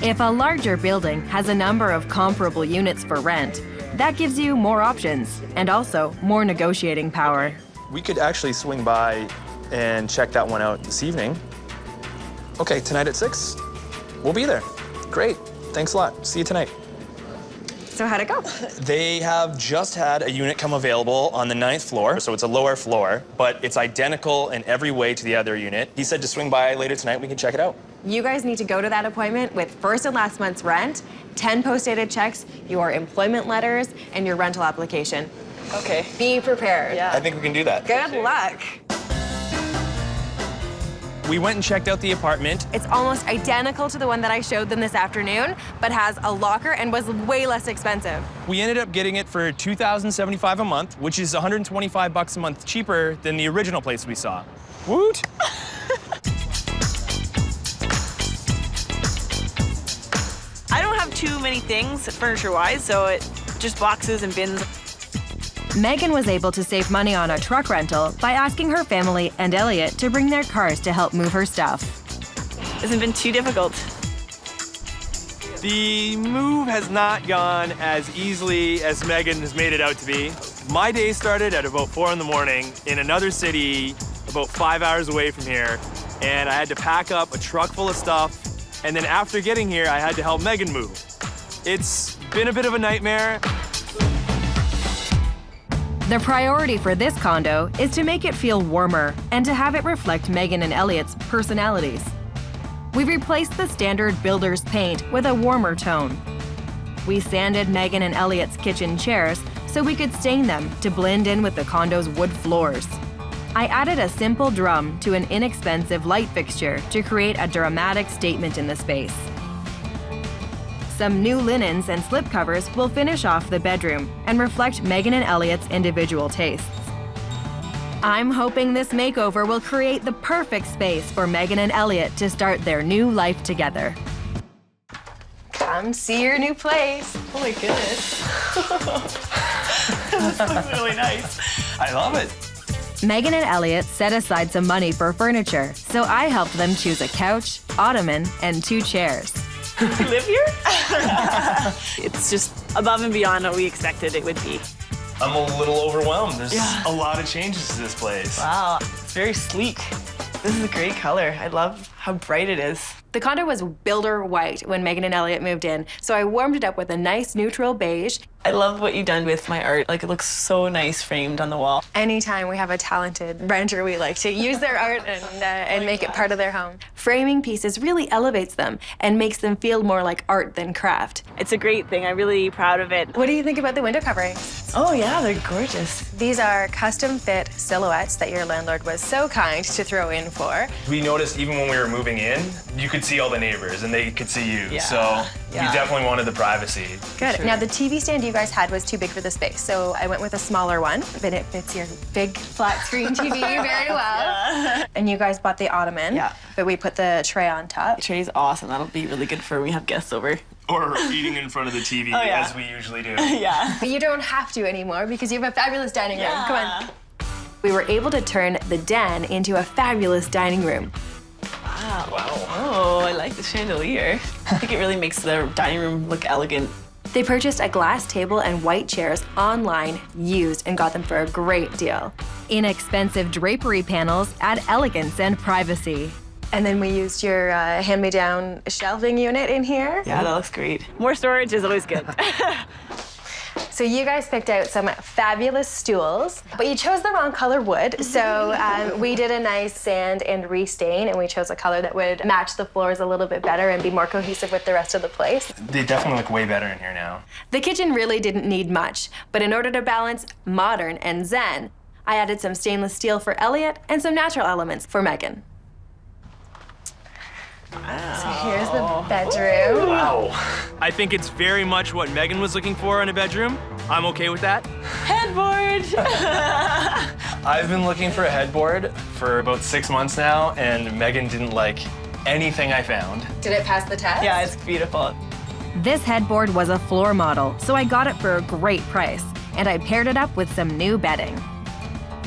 If a larger building has a number of comparable units for rent, that gives you more options and also more negotiating power. We could actually swing by and check that one out this evening. Okay, tonight at 6? We'll be there. Great, thanks a lot. See you tonight. So how'd it go? They have just had a unit come available on the 9th floor, so it's a lower floor, but it's identical in every way to the other unit. He said to swing by later tonight, we can check it out. You guys need to go to that appointment with first and last month's rent, 10 post-dated checks, your employment letters, and your rental application. Okay. Be prepared. Yeah. I think we can do that. Good luck. We went and checked out the apartment. It's almost identical to the one that I showed them this afternoon, but has a locker and was way less expensive. We ended up getting it for $2,075 a month, which is $125 a month cheaper than the original place we saw. Woot! I don't have too many things furniture-wise, so it just boxes and bins. Megan was able to save money on a truck rental by asking her family and Elliot to bring their cars to help move her stuff. Hasn't been too difficult. The move has not gone as easily as Megan has made it out to be. My day started at about 4 in the morning in another city about 5 hours away from here, and I had to pack up a truck full of stuff, and then after getting here, I had to help Megan move. It's been a bit of a nightmare. The priority for this condo is to make it feel warmer and to have it reflect Megan and Elliot's personalities. We replaced the standard builder's paint with a warmer tone. We sanded Megan and Elliot's kitchen chairs so we could stain them to blend in with the condo's wood floors. I added a simple drum to an inexpensive light fixture to create a dramatic statement in the space. Some new linens and slipcovers will finish off the bedroom and reflect Megan and Elliot's individual tastes. I'm hoping this makeover will create the perfect space for Megan and Elliot to start their new life together. Come see your new place. Oh my goodness. This looks really nice. I love it. Megan and Elliot set aside some money for furniture, so I helped them choose a couch, ottoman, and 2 chairs. You live here? It's just above and beyond what we expected it would be. I'm a little overwhelmed. There's a lot of changes to this place. Wow, it's very sleek. This is a great color. I love how bright it is. The condo was builder white when Megan and Elliot moved in, so I warmed it up with a nice neutral beige. I love what you've done with my art. Like, it looks so nice framed on the wall. Anytime we have a talented renter, we like to use their art and make it part of their home. Framing pieces really elevates them and makes them feel more like art than craft. It's a great thing. I'm really proud of it. What do you think about the window coverings? Oh yeah, they're gorgeous. These are custom fit silhouettes that your landlord was so kind to throw in for. We noticed even when we were moving in, you could see all the neighbors and they could see you. Yeah. So we definitely wanted the privacy. Good. Now the TV stand you guys had was too big for the space, so I went with a smaller one, but it fits your big flat screen TV very well. And you guys bought the ottoman, but we put the tray on top. The tray's awesome. That'll be really good for when we have guests over. Or eating in front of the TV as we usually do. Yeah. But you don't have to anymore because you have a fabulous dining room. Come on. We were able to turn the den into a fabulous dining room. Wow. Oh, I like the chandelier. I think it really makes the dining room look elegant. They purchased a glass table and white chairs online, used, and got them for a great deal. Inexpensive drapery panels add elegance and privacy. And then we used your hand-me-down shelving unit in here. Yeah, that looks great. More storage is always good. So you guys picked out some fabulous stools, but you chose the wrong color wood. So we did a nice sand and restain, and we chose a color that would match the floors a little bit better and be more cohesive with the rest of the place. They definitely look way better in here now. The kitchen really didn't need much, but in order to balance modern and zen, I added some stainless steel for Elliot and some natural elements for Megan. Wow. So here's the bedroom. Wow. I think it's very much what Megan was looking for in a bedroom. I'm okay with that. Headboard! I've been looking for a headboard for about 6 months now, and Megan didn't like anything I found. Did it pass the test? Yeah, it's beautiful. This headboard was a floor model, so I got it for a great price, and I paired it up with some new bedding.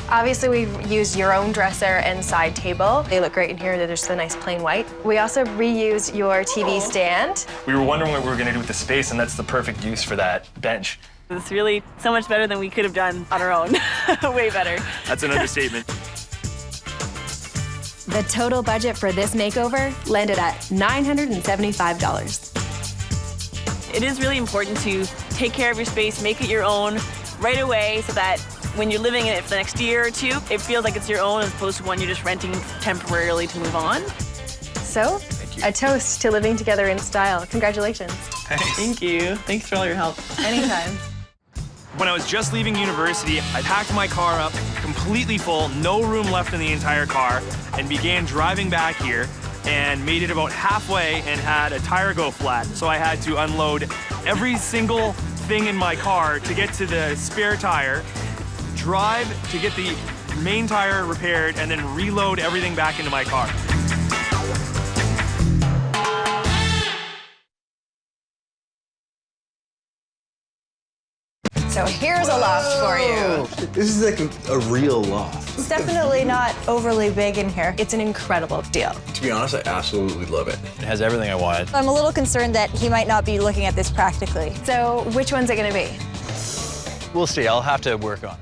Obviously, we've used your own dresser and side table. They look great in here. They're just a nice plain white. We also reused your TV stand. We were wondering what we were going to do with the space, and that's the perfect use for that bench. It's really so much better than we could have done on our own. Way better. That's an understatement. The total budget for this makeover landed at $975. It is really important to take care of your space, make it your own right away so that when you're living in it for the next year or two, it feels like it's your own as opposed to one you're just renting temporarily to move on. So, a toast to living together in style. Congratulations. Thanks. Thank you. Thanks for all your help. Anytime. When I was just leaving university, I packed my car up completely full, no room left in the entire car, and began driving back here and made it about halfway and had a tire go flat. So I had to unload every single thing in my car to get to the spare tire, drive to get the main tire repaired, and then reload everything back into my car. So here's a loft for you. This is like a real loft. It's definitely not overly big in here. It's an incredible deal. To be honest, I absolutely love it. It has everything I wanted. I'm a little concerned that he might not be looking at this practically. So which one's it gonna be? We'll see. I'll have to work on it.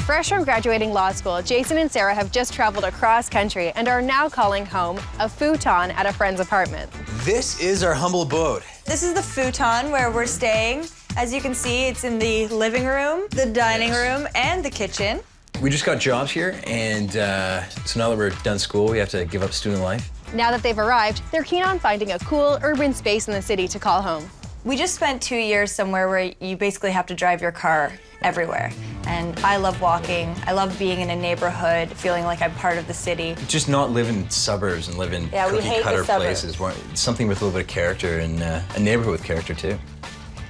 Fresh from graduating law school, Jason and Sarah have just traveled across country and are now calling home a futon at a friend's apartment. This is our humble abode. This is the futon where we're staying. As you can see, it's in the living room, the dining room, and the kitchen. We just got jobs here, and so now that we're done school, we have to give up student life. Now that they've arrived, they're keen on finding a cool urban space in the city to call home. We just spent 2 years somewhere where you basically have to drive your car everywhere. And I love walking. I love being in a neighborhood, feeling like I'm part of the city. Just not live in suburbs and live in cookie-cutter places. Something with a little bit of character and a neighborhood with character, too.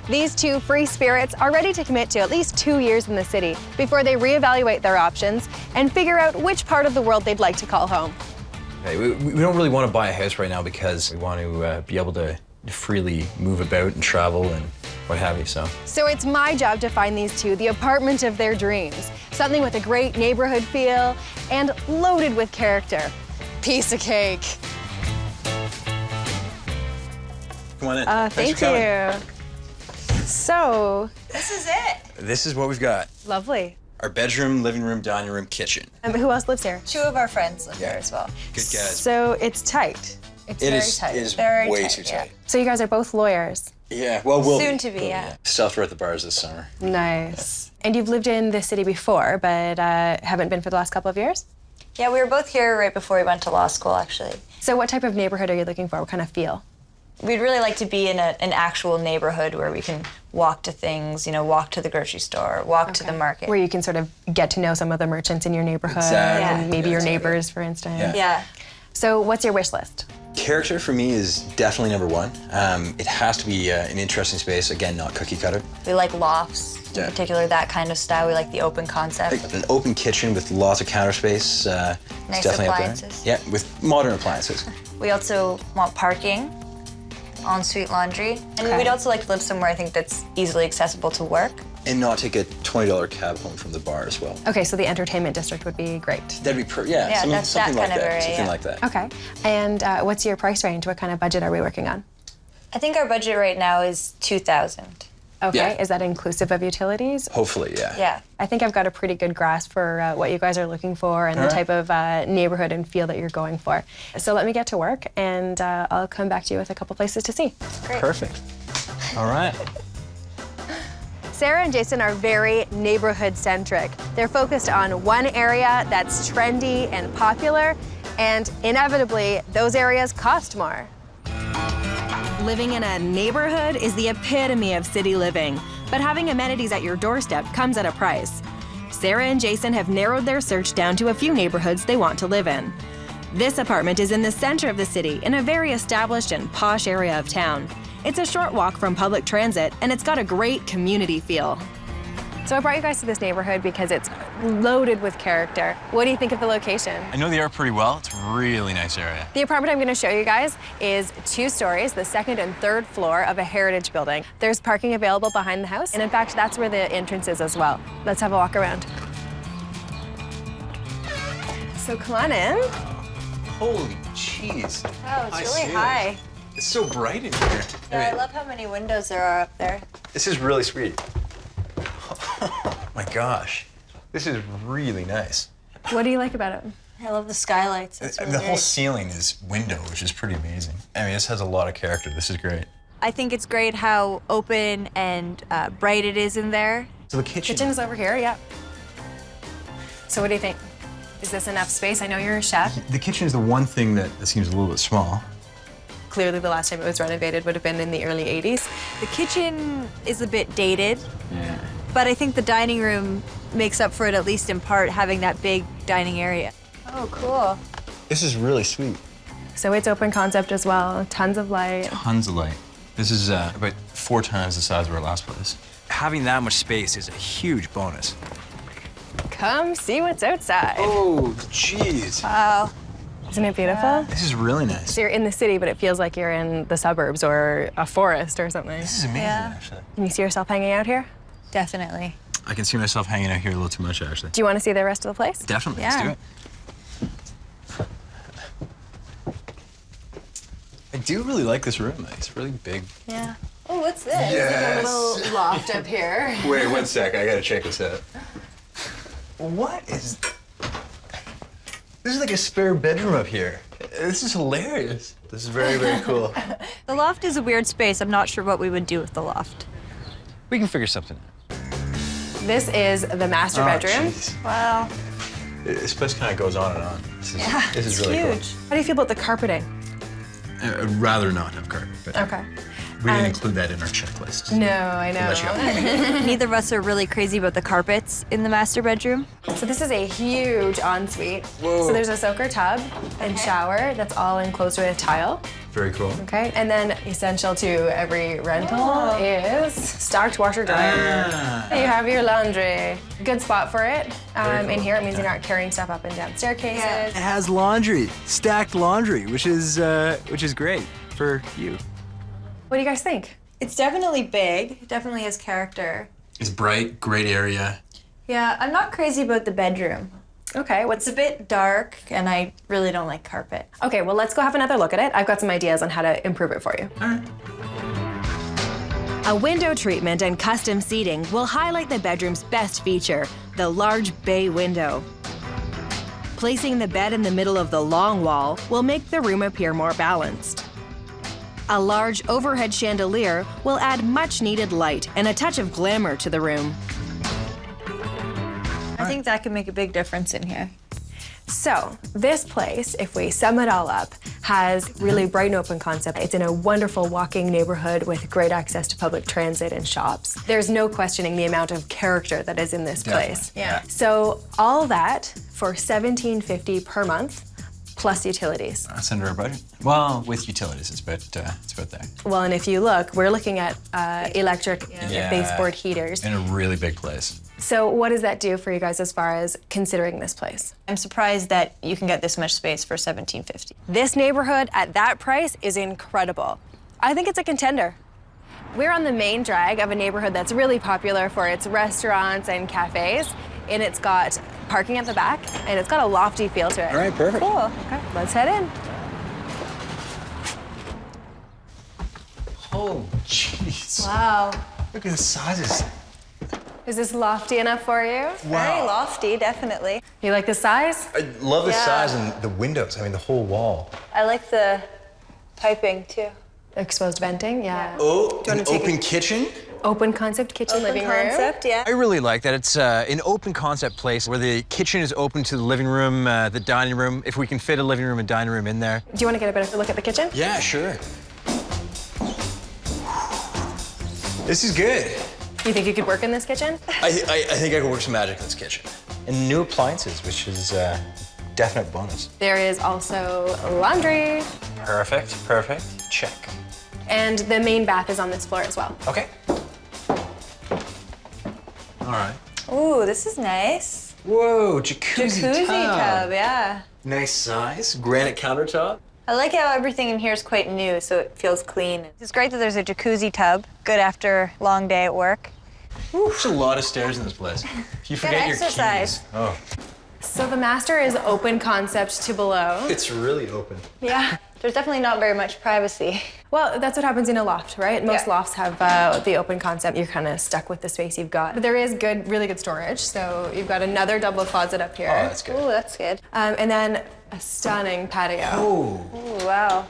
These two free spirits are ready to commit to at least 2 years in the city before they reevaluate their options and figure out which part of the world they'd like to call home. Okay, we don't really want to buy a house right now because we want to be able to freely move about and travel and what have you, so. So it's my job to find these two the apartment of their dreams. Something with a great neighborhood feel and loaded with character. Piece of cake. Come on in. Thank you. So, This is it. This is what we've got. lovely. Our bedroom, living room, dining room, kitchen. Who else lives here? 2 of our friends live here as well. Good guys. So it's tight. It's It very is, tight. it is very way tight, too yeah. tight. So you guys are both lawyers. Yeah, well, we'll Soon to be, yeah. Stuff at the bars this summer. Nice. And you've lived in the city before, but haven't been for the last couple of years? Yeah, we were both here right before we went to law school, actually. So what type of neighborhood are you looking for? What kind of feel? We'd really like to be in an actual neighborhood where we can walk to things, you know, walk to the grocery store, walk to the market. Where you can sort of get to know some of the merchants in your neighborhood Exactly. and maybe your neighbors, for instance. Yeah. So what's your wish list? Character for me is definitely number one. It has to be an interesting space, again, not cookie cutter. We like lofts, in Yeah. particular that kind of style. We like the open concept. Like an open kitchen with lots of counter space. Nice it's definitely appliances. up there. Yeah, with modern appliances. We also want parking, ensuite laundry, and we'd also like to live somewhere I think that's easily accessible to work. And not take a $20 cab home from the bar as well. Okay, so the entertainment district would be great. That'd be Yeah, something, that's something that like kind of that. area, Something yeah. like that. Okay. And what's your price range? What kind of budget are we working on? I think our budget right now is $2,000. Okay, Yeah. is that inclusive of utilities? Hopefully, yeah. Yeah. I think I've got a pretty good grasp for what you guys are looking for and the type of neighborhood and feel that you're going for. So let me get to work and I'll come back to you with a couple places to see. Perfect. All right. Sarah and Jason are very neighborhood-centric. They're focused on one area that's trendy and popular, and inevitably, those areas cost more. Living in a neighborhood is the epitome of city living, but having amenities at your doorstep comes at a price. Sarah and Jason have narrowed their search down to a few neighborhoods they want to live in. This apartment is in the center of the city in a very established and posh area of town. It's a short walk from public transit, and it's got a great community feel. So I brought you guys to this neighborhood because it's loaded with character. What do you think of the location? I know the area pretty well. It's a really nice area. The apartment I'm going to show you guys is 2 stories, the 2nd and 3rd floor of a heritage building. There's parking available behind the house, and in fact, that's where the entrance is as well. Let's have a walk around. So come on in. Holy jeez. Oh, it's really high. It's so bright in here. Yeah, I love how many windows there are up there. This is really sweet. Oh my gosh. This is really nice. What do you like about it? I love the skylights. It's really The whole great. ceiling is window, which is pretty amazing. I mean, this has a lot of character. This is great. I think it's great how open and bright it is in there. So the kitchen. Kitchen's over here, yeah. So what do you think? Is this enough space? I know you're a chef. The kitchen is the one thing that seems a little bit small. Clearly the last time it was renovated would have been in the early 80s. The kitchen is a bit dated, but I think the dining room makes up for it, at least in part, having that big dining area. Oh, cool. This is really sweet. So it's open concept as well, tons of light. Tons of light. This is about 4 times the size of our last place. Having that much space is a huge bonus. Come see what's outside. Oh, jeez. Wow. Isn't it beautiful? This is really nice. So you're in the city, but it feels like you're in the suburbs or a forest or something. This is amazing, actually. Can you see yourself hanging out here? Definitely. I can see myself hanging out here a little too much, actually. Do you want to see the rest of the place? Definitely, Yeah. let's do it. I do really like this room. It's really big. Yeah. Oh, what's this? Yes. Little loft up here. Wait 1 sec. I gotta check this out. What is... This is like a spare bedroom up here. This is hilarious. This is very, very cool. The loft is a weird space. I'm not sure what we would do with the loft. We can figure something out. This is the master bedroom. Geez. Wow. This place kind of goes on and on. This is really huge. How do you feel about the carpeting? cool. I'd rather not have carpet, but Okay. we didn't include that in our checklist. No, I know. Let you go. Neither of us are really crazy about the carpets in the master bedroom. So this is a huge ensuite. So there's a soaker tub and shower that's all enclosed with tile. Very cool. Okay, and then essential to every rental is stacked washer dryer. You have your laundry. Good spot for it. In here, it means you're not carrying stuff up and down staircases. It has laundry, stacked laundry, which is great for you. What do you guys think? It's definitely big. It definitely has character. It's bright, great area. Yeah, I'm not crazy about the bedroom. Okay, It's a bit dark, and I really don't like carpet. Okay, well, let's go have another look at it. I've got some ideas on how to improve it for you. A window treatment and custom seating will highlight the bedroom's best feature, the large bay window. Placing the bed in the middle of the long wall will make the room appear more balanced. A large overhead chandelier will add much-needed light and a touch of glamour to the room. I think that could make a big difference in here. So, this place, if we sum it all up, has really bright and open concept. It's in a wonderful walking neighborhood with great access to public transit and shops. There's no questioning the amount of character that is in this place. Yeah. So, all that for $17.50 per month, plus utilities. That's under our budget. Well, with utilities, it's about there. Well, and if you look, we're looking at electric baseboard heaters. In a really big place. So what does that do for you guys as far as considering this place? I'm surprised that you can get this much space for $17.50. This neighborhood at that price is incredible. I think it's a contender. We're on the main drag of a neighborhood that's really popular for its restaurants and cafes, and it's got parking at the back, and it's got a lofty feel to it. All right, perfect. Cool. Okay, let's head in. Oh, jeez. Wow. Look at the sizes. Is this lofty enough for you? Very lofty, definitely. You like the size? I love the size and the windows. I mean, the whole wall. I like the piping, too. Exposed venting, yeah. Oh, an open kitchen? Open concept kitchen, living room. Concept, yeah. I really like that. It's an open concept place where the kitchen is open to the living room, the dining room, if we can fit a living room and dining room in there. Do you want to get a better look at the kitchen? Yeah, sure. This is good. You think you could work in this kitchen? I think I could work some magic in this kitchen. And new appliances, which is a definite bonus. There is also laundry. Perfect. Check. And the main bath is on this floor as well. Okay. All right. Ooh, this is nice. Whoa, jacuzzi tub, yeah. Nice size. Granite countertop. I like how everything in here is quite new, so it feels clean. It's great that there's a jacuzzi tub, good after a long day at work. There's a lot of stairs in this place. If you forget your exercise. keys. Oh. So the master is open concept to below. It's really open. Yeah, there's definitely not very much privacy. Well, that's what happens in a loft, right? Most lofts have the open concept. You're kind of stuck with the space you've got. But there is really good storage. So you've got another double closet up here. Oh, that's good. Ooh, that's good. And then a stunning patio. Oh. Ooh, wow.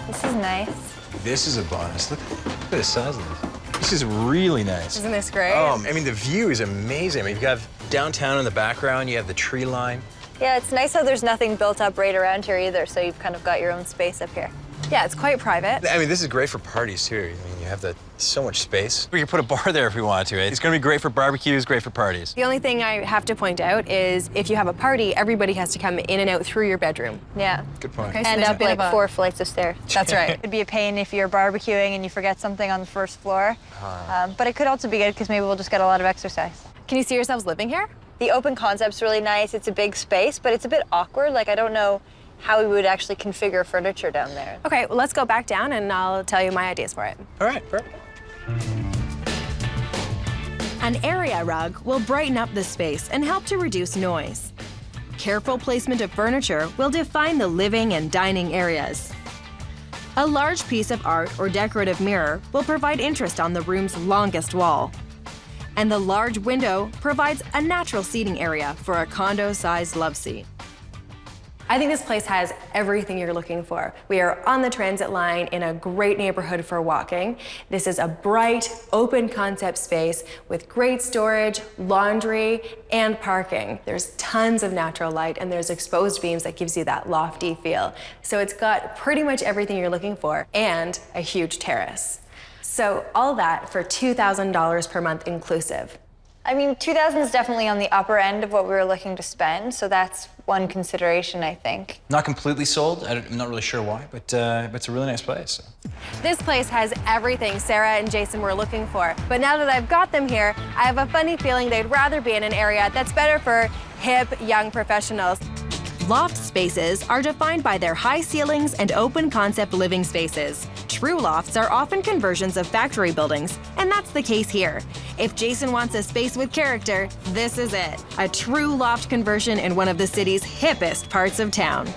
This is nice. This is a bonus. Look at the size of this. This is really nice. Isn't this great? Oh, I mean, the view is amazing. I mean, you've got downtown in the background, you have the tree line. Yeah, it's nice how there's nothing built up right around here either, so you've kind of got your own space up here. Yeah, it's quite private. I mean, this is great for parties, too. I mean, you have so much space. We could put a bar there if we wanted to. It's going to be great for barbecues, great for parties. The only thing I have to point out is if you have a party, everybody has to come in and out through your bedroom. Yeah. Good point. Okay, so And there's up a bit like of 4 flights of stairs. That's right. It'd be a pain if you're barbecuing and you forget something on the first floor. But it could also be good because maybe we'll just get a lot of exercise. Can you see yourselves living here? The open concept's really nice. It's a big space, but it's a bit awkward. Like, I don't know how we would actually configure furniture down there. Okay, well, let's go back down and I'll tell you my ideas for it. All right, perfect. An area rug will brighten up the space and help to reduce noise. Careful placement of furniture will define the living and dining areas. A large piece of art or decorative mirror will provide interest on the room's longest wall. And the large window provides a natural seating area for a condo-sized love seat. I think this place has everything you're looking for. We are on the transit line in a great neighborhood for walking. This is a bright, open concept space with great storage, laundry, and parking. There's tons of natural light and there's exposed beams that gives you that lofty feel. So it's got pretty much everything you're looking for and a huge terrace. So all that for $2,000 per month inclusive. I mean, $2,000 is definitely on the upper end of what we were looking to spend, so that's one consideration, I think. Not completely sold. I'm not really sure why, but it's a really nice place. This place has everything Sarah and Jason were looking for. But now that I've got them here, I have a funny feeling they'd rather be in an area that's better for hip, young professionals. Loft spaces are defined by their high ceilings and open concept living spaces. True lofts are often conversions of factory buildings, and that's the case here. If Jason wants a space with character, this is it. A true loft conversion in one of the city's hippest parts of town.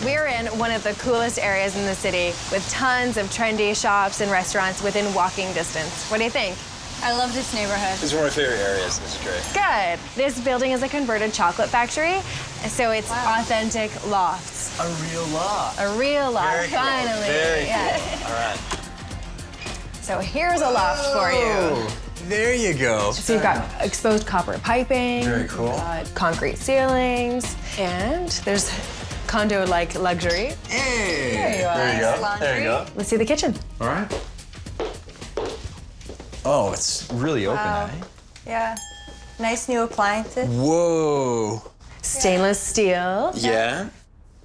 We're in one of the coolest areas in the city with tons of trendy shops and restaurants within walking distance. What do you think? I love this neighborhood. This is one of my favorite areas. This is great. Good. This building is a converted chocolate factory, so it's authentic lofts. A real loft. A real loft, Very cool. finally. Very Yes. cool. All right. So here's a loft for you. Oh, there you go. So you've got exposed copper piping. Very cool. Concrete ceilings, and there's condo-like luxury. Hey. There you are. There you go. There you go. Let's see the kitchen. All right. Oh, it's really open, Wow. eh? Yeah. Nice new appliances. Whoa. Stainless steel. Yeah.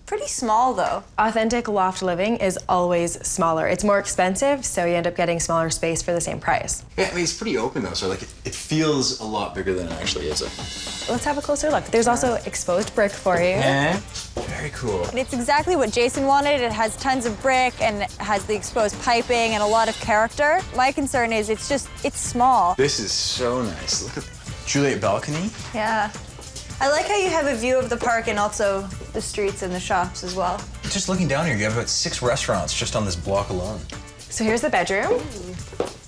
Pretty small, though. Authentic loft living is always smaller. It's more expensive, so you end up getting smaller space for the same price. Yeah, I mean, it's pretty open though, so like it feels a lot bigger than it actually is. Let's have a closer look. There's also exposed brick for you. Yeah. Very cool. And it's exactly what Jason wanted. It has tons of brick and it has the exposed piping and a lot of character. My concern is it's small. This is so nice. Look at Juliet balcony. Yeah. I like how you have a view of the park and also the streets and the shops as well. Just looking down here, you have about 6 restaurants just on this block alone. So here's the bedroom.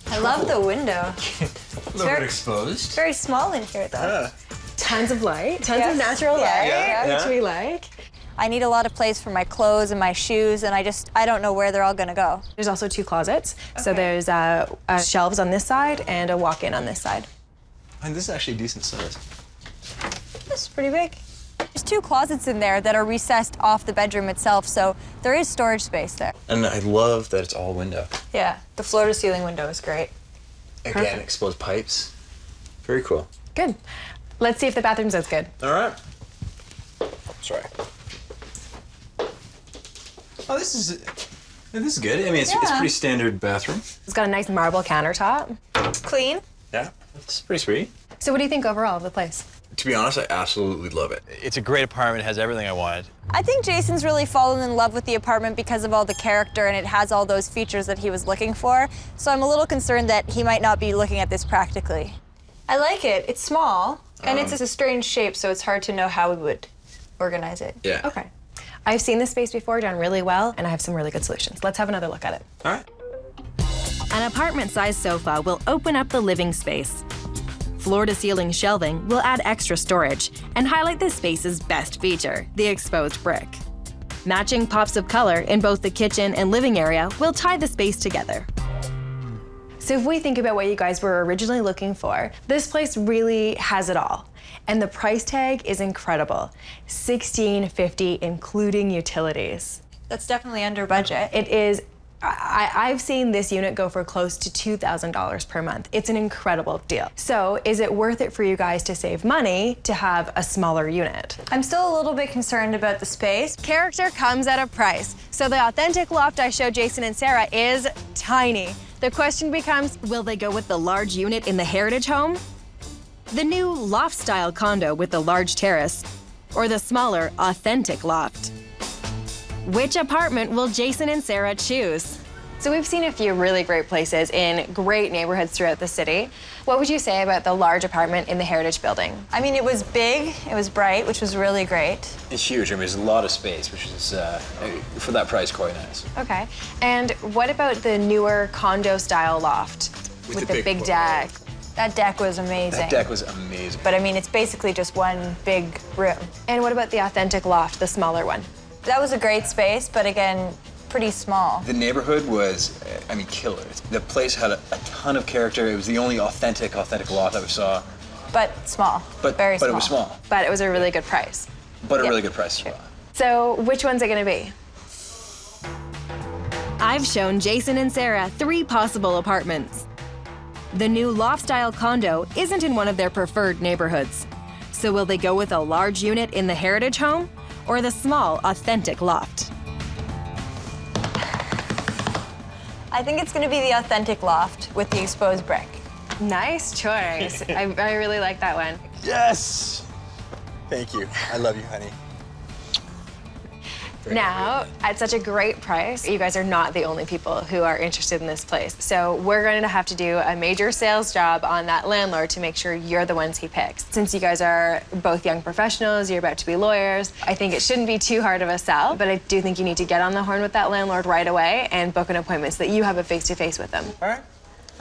I love the window. A little bit exposed. It's very small in here, though. Tons of light, tons Yes. of natural Yeah, light, yeah. which we like. I need a lot of place for my clothes and my shoes, and I don't know where they're all gonna go. There's also 2 closets. So there's shelves on this side and a walk-in on this side. And this is actually a decent size. This is pretty big. There's 2 closets in there that are recessed off the bedroom itself, so there is storage space there. And I love that it's all window. Yeah, the floor-to-ceiling window is great. Again, exposed pipes. Very cool. Good. Let's see if the bathroom's as good. All right. Sorry. Oh, this is good. I mean, it's pretty standard bathroom. It's got a nice marble countertop. Clean. Yeah, it's pretty sweet. So what do you think overall of the place? To be honest, I absolutely love it. It's a great apartment. It has everything I wanted. I think Jason's really fallen in love with the apartment because of all the character, and it has all those features that he was looking for. So I'm a little concerned that he might not be looking at this practically. I like it. It's small, and it's a strange shape, so it's hard to know how we would organize it. Yeah. Okay. I've seen this space before done really well, and I have some really good solutions. Let's have another look at it. All right. An apartment-sized sofa will open up the living space. Floor-to-ceiling shelving will add extra storage and highlight the space's best feature, the exposed brick. Matching pops of color in both the kitchen and living area will tie the space together. So if we think about what you guys were originally looking for, this place really has it all. And the price tag is incredible. $1,650 including utilities. That's definitely under budget. It is. I've seen this unit go for close to $2,000 per month. It's an incredible deal. So is it worth it for you guys to save money to have a smaller unit? I'm still a little bit concerned about the space. Character comes at a price. So the authentic loft I showed Jason and Sarah is tiny. The question becomes, Will they go with the large unit in the heritage home? The new loft-style condo with the large terrace? Or the smaller, authentic loft? Which apartment will Jason and Sarah choose? so we've seen a few really great places in great neighborhoods throughout the city. What would you say about the large apartment in the Heritage Building? I mean, it was big, it was bright, which was really great. It's huge. I mean, there's a lot of space, which is, for that price, quite nice. Okay. And what about the newer condo-style loft with the big deck? That deck was amazing. That deck was amazing. But I mean, it's basically just one big room. And what about the authentic loft, the smaller one? That was a great space, but again, pretty small. The neighborhood was, I mean, killer. The place had a ton of character. It was the only authentic loft that we saw. But small, very small. But it was small. But it was a really good price. But a really good price as well. So which one's it gonna be? I've shown Jason and Sarah 3 possible apartments. The new loft-style condo isn't in one of their preferred neighborhoods. So will they go with a large unit in the heritage home or the small, authentic loft? I think it's gonna be the authentic loft with the exposed brick. Nice choice. I really like that one. Yes! Thank you. I love you, honey. Now, at such a great price, you guys are not the only people who are interested in this place. So we're going to have to do a major sales job on that landlord to make sure you're the ones he picks. Since you guys are both young professionals, you're about to be lawyers, I think it shouldn't be too hard of a sell, but I do think you need to get on the horn with that landlord right away and book an appointment so that you have a face-to-face with them. All right.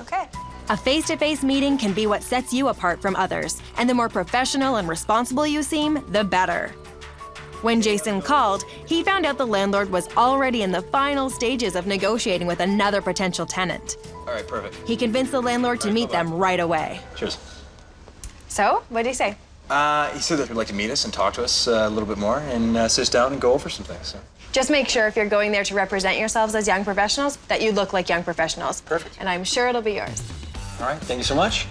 Okay. A face-to-face meeting can be what sets you apart from others, and the more professional and responsible you seem, the better. When Jason called, he found out the landlord was already in the final stages of negotiating with another potential tenant. All right, perfect. He convinced the landlord to meet them right away. Cheers. So, what did he say? He said that he'd like to meet us and talk to us a little bit more and sit us down and go over some things. So. Just make sure if you're going there to represent yourselves as young professionals, that you look like young professionals. Perfect. And I'm sure it'll be yours. All right, thank you so much.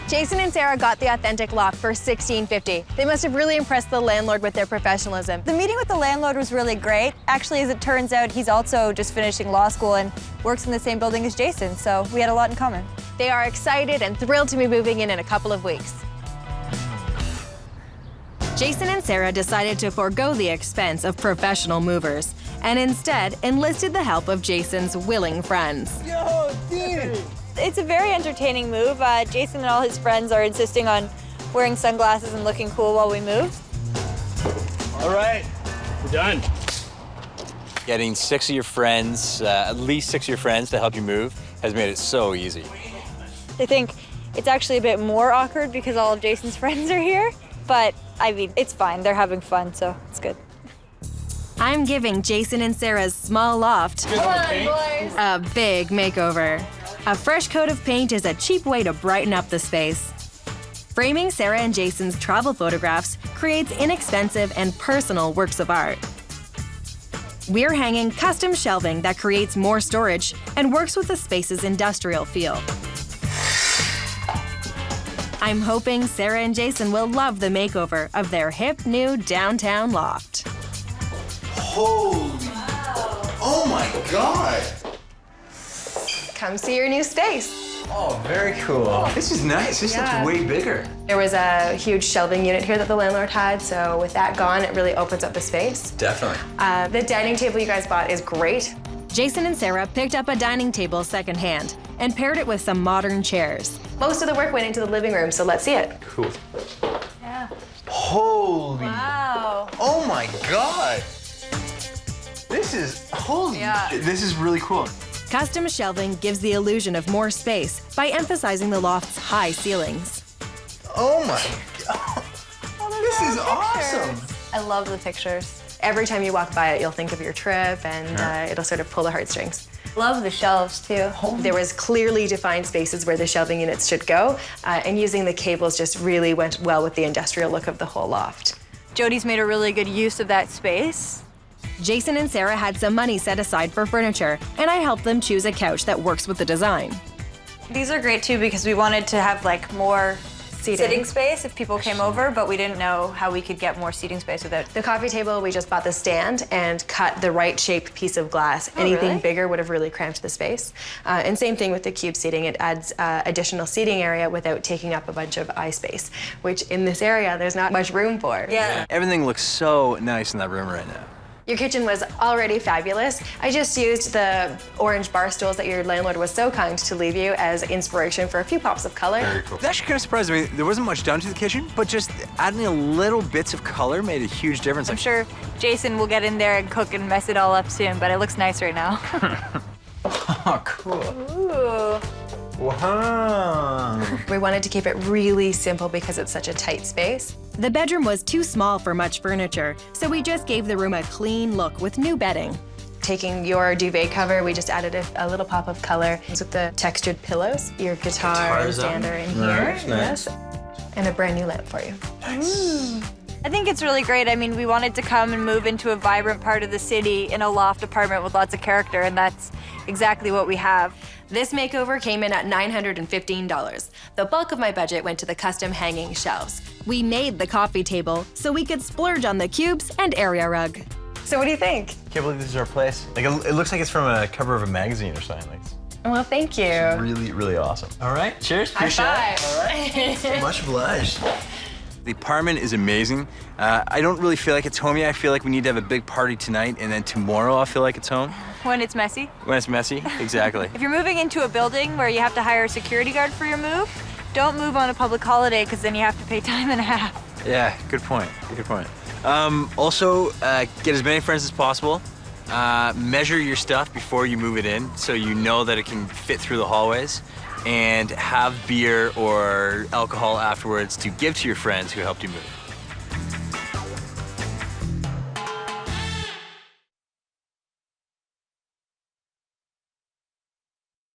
Jason and Sarah got the authentic loft for $1,650. They must have really impressed the landlord with their professionalism. The meeting with the landlord was really great. Actually, as it turns out, he's also just finishing law school and works in the same building as Jason, so we had a lot in common. They are excited and thrilled to be moving in a couple of weeks. Jason and Sarah decided to forego the expense of professional movers and instead enlisted the help of Jason's willing friends. Yo, Dean! It's a very entertaining move. Jason and all his friends are insisting on wearing sunglasses and looking cool while we move. All right, we're done. Getting 6 of your friends, at least 6 of your friends to help you move has made it so easy. I think it's actually a bit more awkward because all of Jason's friends are here, but I mean, it's fine. They're having fun, so it's good. I'm giving Jason and Sarah's small loft a big makeover. A fresh coat of paint is a cheap way to brighten up the space. Framing Sarah and Jason's travel photographs creates inexpensive and personal works of art. We're hanging custom shelving that creates more storage and works with the space's industrial feel. I'm hoping Sarah and Jason will love the makeover of their hip new downtown loft. Holy! Oh my God! Come see your new space. Oh, very cool. This is nice. This looks way bigger. There was a huge shelving unit here that the landlord had, so with that gone, it really opens up the space. Definitely. The dining table you guys bought is great. Jason and Sarah picked up a dining table secondhand and paired it with some modern chairs. Most of the work went into the living room, so let's see it. Cool. Yeah. Holy! Wow. Oh my God! This is holy. Yeah. This is really cool. Custom shelving gives the illusion of more space by emphasizing the loft's high ceilings. Oh my God! This is awesome. I love the pictures. Every time you walk by it, you'll think of your trip, and it'll sort of pull the heartstrings. Love the shelves, too. There was clearly defined spaces where the shelving units should go, and using the cables just really went well with the industrial look of the whole loft. Jody's made a really good use of that space. Jason and Sarah had some money set aside for furniture, and I helped them choose a couch that works with the design. These are great, too, because we wanted to have, like, more sitting space if people came over, but we didn't know how we could get more seating space without. The coffee table, we just bought the stand and cut the right shaped piece of glass. Anything really? bigger would have really cramped the space. And same thing with the cube seating. It adds additional seating area without taking up a bunch of eye space, which in this area, there's not much room for. Yeah. Everything looks so nice in that room right now. Your kitchen was already fabulous. I just used the orange bar stools that your landlord was so kind to leave you as inspiration for a few pops of color. Very cool. It's actually kind of surprised me. There wasn't much done to the kitchen, but just adding a little bits of color made a huge difference. I'm sure Jason will get in there and cook and mess it all up soon, but it looks nice right now. Oh, cool. Ooh. Wow. We wanted to keep it really simple because it's such a tight space. The bedroom was too small for much furniture, so we just gave the room a clean look with new bedding. Taking your duvet cover, we just added a little pop of color with the textured pillows. Your guitar stander in here. Nice, nice. Yes. And a brand new lamp for you. I think it's really great. I mean, we wanted to come and move into a vibrant part of the city in a loft apartment with lots of character, and that's exactly what we have. This makeover came in at $915. The bulk of my budget went to the custom hanging shelves. We made the coffee table so we could splurge on the cubes and area rug. So what do you think? Can't believe this is our place. Like, it looks like it's from a cover of a magazine or something. Like, Well, thank you. it's really, really awesome. All right, cheers. High five. All right. Much obliged. The apartment is amazing. I don't really feel like it's home yet. I feel like we need to have a big party tonight, and then tomorrow I'll feel like it's home. When it's messy. When it's messy, exactly. If you're moving into a building where you have to hire a security guard for your move, don't move on a public holiday because then you have to pay time and a half. Yeah, good point. Good point. Also, get as many friends as possible. Measure your stuff before you move it in so you know that it can fit through the hallways. And have beer or alcohol afterwards to give to your friends who helped you move.